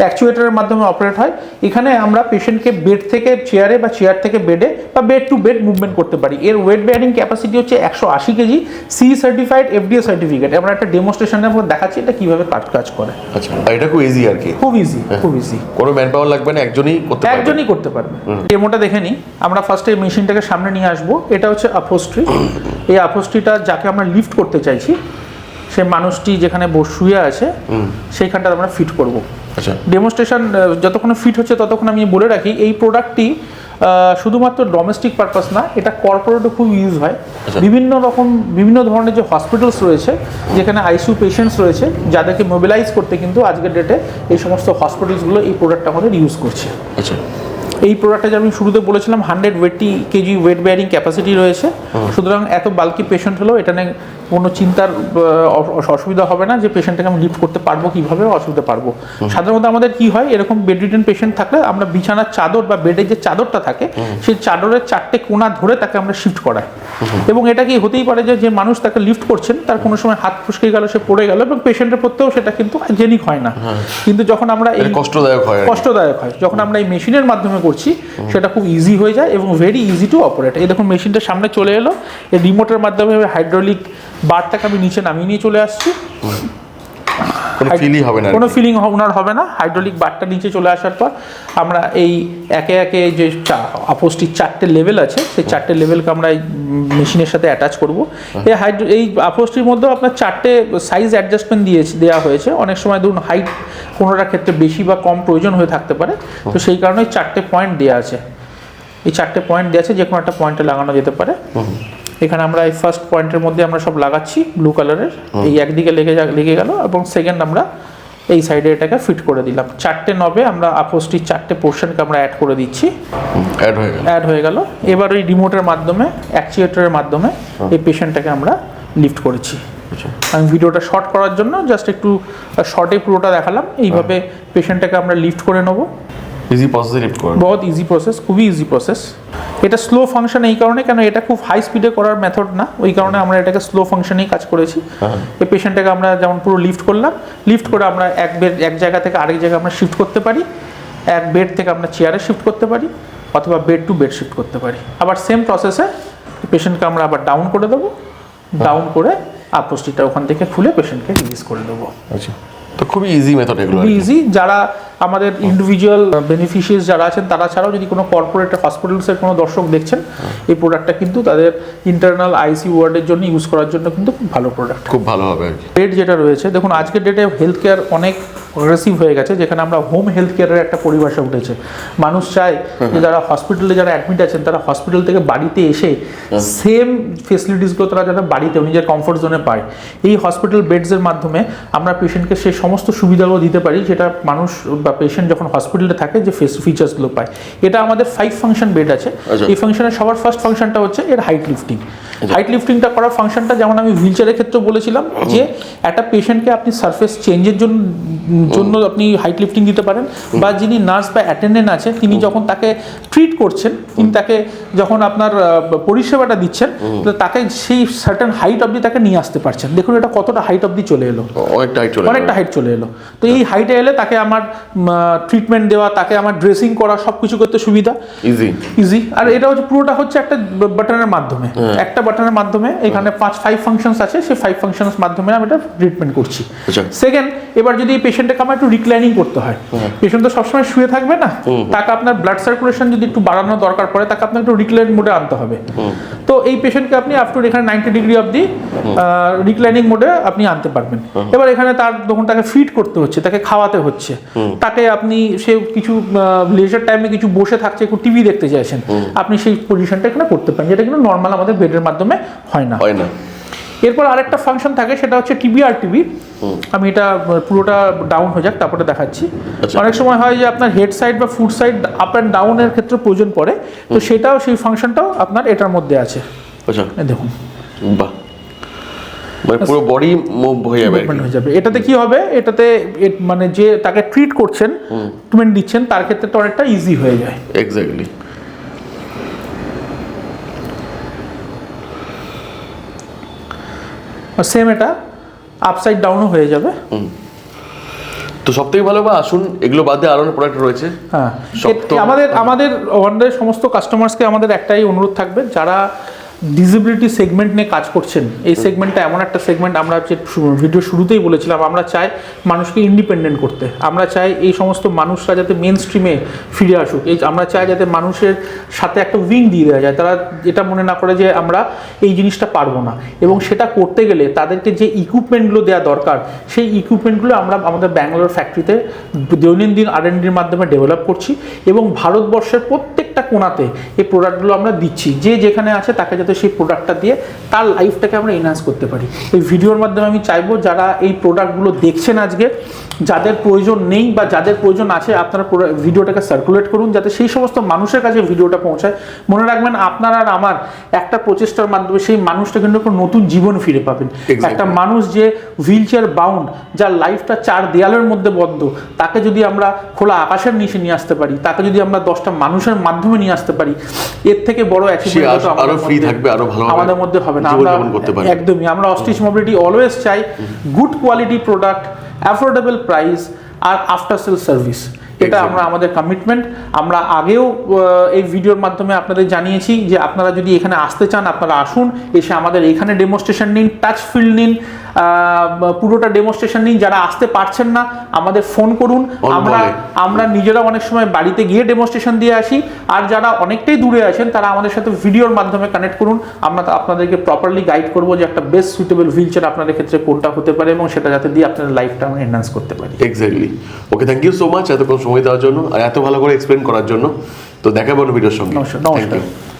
অ্যাকচুয়েটারের মাধ্যমে অপারেট হয়। এখানে আমরা পেশেন্টকে বেড থেকে চেয়ারে বা চেয়ার থেকে বেডে বা বেড টু বেড মুভমেন্ট করতে পারি। এর ওয়েট বেয়ারিং ক্যাপাসিটি হচ্ছে 180 KG, C certified, FDA certificate. আমরা একটা ডেমনস্ট্রেশনের মধ্যে দেখাচ্ছি এটা কিভাবে কাজ করে। আচ্ছা, আর এটা খুব ইজি আর কি, খুব ইজি, খুব ইজি। কোনো ম্যান পাওয়ার লাগবে না, একজনই করতে পারবে। ডেমোটা দেখে নিই। আমরা ফার্স্টে মেশিনটাকে সামনে নিয়ে আসবো। এটা হচ্ছে আপোস্ট্রি। এই আপোস্ট্রিটা যাকে আমরা লিফট করতে চাইছি, সে মানুষটি যেখানে শুয়ে আছে সেইখানটা আমরা ফিট করব। আচ্ছা, ডেমনস্ট্রেশন যতক্ষণ ফিট হচ্ছে ততক্ষণ আমি বলে রাখি, এই প্রোডাক্টটি শুধুমাত্র ডোমেস্টিক পারপাস না, এটা কর্পোরেটও খুব ইউজ হয়। বিভিন্ন ধরনের যে হসপিটালস রয়েছে, যেখানে আইসিইউ পেশেন্টস রয়েছে, যাদেরকে মোবিলাইজ করতে কিন্তু আজকের ডেটে এই সমস্ত হসপিটালসগুলো এই প্রোডাক্টটা আমাদের ইউজ করছে। আচ্ছা, এই প্রোডাক্টটা যে আমি শুরুতে বলেছিলাম 120 কেজি ওয়েট বেয়ারিং ক্যাপাসিটি রয়েছে, সুতরাং এত বাল্কি পেশেন্ট হলেও এটা নিয়ে কোনো চিন্তার অসুবিধা হবে না যে পেশেন্টটাকে আমি লিফট করতে পারবো কীভাবে, অসুবিধা পারবো। সাধারণত আমাদের কি হয়, এরকম বেড রিটেন পেশেন্ট থাকলে আমরা বিছানার চাদর বা বেডের যে চাদরটা থাকে, সেই চাদরের 4টে কোণা ধরে তাকে আমরা শিফট করাই। এবং এটা কি হতেই পারে যে মানুষ তাকে লিফট করছেন, তার কোনো সময় হাত ফসকে গেল, সে পড়ে গেল, এবং পেশেন্টের প্রত্যেও সেটা কিন্তু হাইজেনিক হয় না। কিন্তু যখন আমরা এই কষ্টদায়ক হয় যখন আমরা এই মেশিনের মাধ্যমে করছি, সেটা খুব ইজি হয়ে যায় এবং ভেরি ইজি টু অপারেট। এই দেখুন মেশিনটা সামনে চলে এলো, এই রিমোটের মাধ্যমে হাইড্রোলিক বারটাকে আমি নিচে নামিয়ে নিয়ে চলে আসছি। কোনো ফিলিং ওনার হবে না। হাইড্রোলিক বারটা নিচে চলে আসার পর আমরা এই একে একে যে আপোসটির 4টে লেভেল আছে, সেই 4টে লেভেলকে আমরা এই মেশিনের সাথে অ্যাটাচ করব। এই আপোসটির মধ্যেও আপনার 4টে সাইজ অ্যাডজাস্টমেন্ট দেওয়া হয়েছে। অনেক সময় ধরুন হাইট কোনোটার ক্ষেত্রে বেশি বা কম প্রয়োজন হয়ে থাকতে পারে, তো সেই কারণে 4টে পয়েন্ট দেওয়া আছে। এই 4টে পয়েন্ট দেওয়া আছে, যে কোনো একটা পয়েন্টে লাগানো যেতে পারে। এখানে আমরা এই ফার্স্ট পয়েন্টের মধ্যে আমরা সব লাগাচ্ছি ব্লু কালারের, এই একদিকে লেগে গেল, এবং সেকেন্ড আমরা এই সাইডে এটাকে ফিট করে দিলাম। 4টে নবে আমরা আপোসটির 4টে পোর্শনকে আমরা অ্যাড করে দিচ্ছি, অ্যাড হয়ে গেল। এবার ওই রিমোটের মাধ্যমে, অ্যাকচুয়েটরের মাধ্যমে এই পেশেন্টটাকে আমরা লিফট করেছি। আমি ভিডিওটা শর্ট করার জন্য জাস্ট একটু শর্টে পুরোটা দেখালাম। এইভাবে পেশেন্টটাকে আমরা লিফট করে নেবো। ইজি প্রসেসে লিফট করেন, বহুত ইজি প্রসেস, খুবই ইজি প্রসেস। এটা স্লো ফাংশন এই কারণে, কেন এটা খুব হাই স্পিডে করার মেথড না, ওই কারণে আমরা এটাকে স্লো ফাংশনেই কাজ করেছি। এই পেশেন্টটাকে আমরা যেমন পুরো লিফট করলাম, লিফট করে আমরা এক জায়গা থেকে আরেক জায়গায় আমরা শিফট করতে পারি, এক বেড থেকে আমরা চেয়ারে শিফট করতে পারি, অথবা বেড টু বেড শিফট করতে পারি। আবার সেম প্রসেসে পেশেন্টকে আমরা আবার ডাউন করে দেবো, ডাউন করে আপোসটিটা ওখান থেকে খুলে পেশেন্টকে রিলিজ করে দেবো। আচ্ছা, তো খুবই ইজি মেথড এগুলো, খুবই ইজি। যারা আমাদের ইন্ডিভিজুয়াল বেনিফিশিয়ারিজ যারা আছেন তারা ছাড়াও যদি কোনো কর্পোরেট হসপিটালসের কোনো দর্শক দেখছেন, এই প্রোডাক্টটা কিন্তু তাদের ইন্টারনাল আইসি ওয়ার্ডের জন্য ইউজ করার জন্য কিন্তু খুব ভালো প্রোডাক্ট। খুব ভালো হবে আর কি। বেড যেটা রয়েছে, দেখুন আজকের ডেটে হেলথ কেয়ার অনেক প্রগ্রেসিভ হয়ে গেছে, যেখানে আমরা হোম হেলথ কেয়ারের একটা পরিভাষা উঠেছে। মানুষ চায় যে যারা হসপিটালে যারা অ্যাডমিট আছেন তারা হসপিটাল থেকে বাড়িতে এসে সেম ফেসিলিটিসগুলো তারা যারা বাড়িতে নিজের কমফোর্ট জোনে পায়। এই হসপিটাল বেডসের মাধ্যমে আমরা পেশেন্টকে সেই সমস্ত সুবিধাগুলো দিতে পারি যেটা মানুষ বা পেশেন্ট যখন হসপিটালে থাকে যে ফিচার্সগুলো পায়। এটা আমাদের 5 ফাংশন বেড আছে। এই ফাংশনের সবার ফার্স্ট ফাংশনটা হচ্ছে এর হাইট লিফটিং। হাইট লিফটিংটা করার ফাংশনটা যেমন আমি হুইল চেয়ারের ক্ষেত্রে বলেছিলাম যে একটা পেশেন্টকে আপনি সারফেস চেঞ্জের জন্য আপনি হাইট লিফটিং দিতে পারেন, বা যিনি নার্স বা অ্যাটেন্ডেন্ট আছে তিনি যখন তাকে ট্রিট করছেন, তিনি তাকে যখন আপনার পরিষেবাটা দিচ্ছেন তাকে সেই সার্টেন হাইট অবধি তাকে নিয়ে আসতে পারছেন। দেখুন এটা কতটা হাইট অবধি চলে এলো, অনেকটা হাইট চলে এলো। তো এই হাইটে এলে তাকে আমার ট্রিটমেন্ট দেওয়া, তাকে আমার ড্রেসিং করা সব কিছু করতে সুবিধা, ইজি। আর এটা হচ্ছে পুরোটা হচ্ছে একটা বাটনের মাধ্যমে, একটা বাটনের মাধ্যমে এখানে 5 ফাংশনস আছে, সেই 5 ফাংশনস মাধ্যমে আমি এটা ট্রিটমেন্ট করছি। সেকেন্ড, এবার যদি পেশেন্টকে আমার একটু রিক্লাইনিং করতে হয়, পেশেন্ট তো সবসময় শুয়ে থাকবে না, তাকে আপনার ব্লাড সার্কুলেশন যদি একটু বাড়ানোর দরকার পড়ে তাকে আপনাকে একটু রিক্লাইন মোডে আনতে হবে। তো এই পেশেন্টকে আপনি আপ টু এখানে 90 ডিগ্রি অবধি রিক্লাইনিং মোডে আপনি আনতে পারবেন। এবার এখানে তার যখন তাকে ফিড করতে হচ্ছে, তাকে খাওয়াতে হচ্ছে, তাকে আপনি সে কিছু লেজার টাইমে কিছু বসে থাকছে, একটু টিভি দেখতে চাইছেন, আপনি সেই পজিশনটা এখানে করতে পারেন, যেটা কিন্তু নর্মাল আমাদের বেডের মাধ্যমে হয় না। এরপর আরেকটা ফাংশন থাকে, সেটা হচ্ছে টিবি। আমি এটা পুরোটা ডাউন হয়ে যাক তারপরে দেখাচ্ছি। অনেক সময় হয় যে আপনার হেড সাইড বা ফুট সাইড আপ অ্যান্ড ডাউনের ক্ষেত্রে প্রয়োজন পড়ে, তো সেটাও সেই ফাংশনটাও আপনার এটার মধ্যে আছে। দেখুন বাহ, মানে পুরো বডি মুভ হয়ে যাবে। এটাতে কি হবে, এটাতে মানে যে তাকে ট্রিট করছেন, ট্রিটমেন্ট দিচ্ছেন, তার ক্ষেত্রে তো অনেকটা ইজি হয়ে যায়। এক্স্যাক্টলি। সেম এটা আপসাইড ডাউনও হয়ে যাবে। তো সবথেকে ভালো বা আসুন এগুলো বাদে আরো প্রোডাক্ট রয়েছে। হ্যাঁ, আমাদের ওয়ান্ডারের সমস্ত কাস্টমার্সকে আমাদের একটাই অনুরোধ থাকবে, যারা ডিসেবিলিটি সেগমেন্ট নিয়ে কাজ করছেন, এই সেগমেন্টটা এমন একটা সেগমেন্ট, আমরা যে ভিডিও শুরুতেই বলেছিলাম, আমরা চাই মানুষকে ইন্ডিপেন্ডেন্ট করতে, আমরা চাই এই সমস্ত মানুষরা যাতে মেন স্ট্রিমে ফিরে আসুক, আমরা চাই যাতে মানুষের সাথে একটা উইং দিয়ে দেওয়া যায়, তারা এটা মনে না করে যে আমরা এই জিনিসটা পারবো না। এবং সেটা করতে গেলে তাদেরকে যে ইকুইপমেন্টগুলো দেওয়া দরকার, সেই ইকুইপমেন্টগুলো আমরা আমাদের ব্যাঙ্গালোর ফ্যাক্টরিতে দৈনন্দিন R&Dর মাধ্যমে ডেভেলপ করছি, এবং ভারতবর্ষের প্রত্যেকটা কোণাতে এই প্রোডাক্টগুলো আমরা দিচ্ছি। যে যেখানে আছে তাকে যাতে সেই প্রোডাক্টটা দিয়ে তার লাইফটাকে আমরা এনহান্স করতে পারি। এই ভিডিওর মাধ্যমে আমি চাইবো যারা এই প্রোডাক্টগুলো দেখছেন আজকে, যাদের প্রয়োজন নেই বা যাদের প্রয়োজন আছে, আপনারা ভিডিওটাকে সার্কুলেট করুন যাতে সেই সমস্ত মানুষের কাছে ভিডিওটা পৌঁছায়। মনে রাখবেন, আপনার আর আমার একটা প্রচেষ্টার মাধ্যমে সেই মানুষটা কিন্তু একটা নতুন জীবন ফিরে পাবেন। একটা মানুষ যে হুইল চেয়ার বাউন্ড, যার লাইফটা 4 দেয়ালের মধ্যে বদ্ধ, তাকে যদি আমরা খোলা আকাশের নিচে নিয়ে আসতে পারি, তাকে যদি আমরা 10টা মানুষের মাধ্যমে নিয়ে আসতে পারি, এর থেকে বড় অ্যাচিভমেন্ট আমাদের মধ্যে হবে না। আমরা একদমই, আমরা অস্ট্রিচ মোবিলিটি অলওয়েজ চাই good quality product, affordable price আর আফটার সেল সার্ভিস। এটা আমরা আমাদের কমিটমেন্ট। আমরা আগেও এই ভিডিওর মাধ্যমে আপনাদের জানিয়েছি যে আপনারা যদি এখানে আসতে চান, আপনারা আসুন, এসে আমাদের এখানে ডেমোস্ট্রেশন নিন, টাচ ফিল নিন, পুরোটা ডেমোস্ট্রেশন নিন। যারা আসতে পারছেন না আমাদের ফোন করুন, আমরা নিজেরা অনেক সময় বাড়িতে গিয়ে ডেমোস্ট্রেশন দিয়ে আসি। আর যারা অনেকটাই দূরে আছেন তারা আমাদের সাথে ভিডিওর মাধ্যমে কানেক্ট করুন, আমরা আপনাদেরকে প্রপারলি গাইড করবো যে একটা বেস্ট সুইটেবল হুইল চেয়ার আপনাদের ক্ষেত্রে কোনটা হতে পারে, এবং সেটা যাতে দিয়ে আপনাদের লাইফটা আমরা এনহান্স করতে পারি। Exactly. Okay, thank you so much এতক্ষণ সময় দেওয়ার জন্য আর এত ভালো করে এক্সপ্লেন করার জন্য। তো দেখাবো ভিডিওর সঙ্গে। নমস্কার।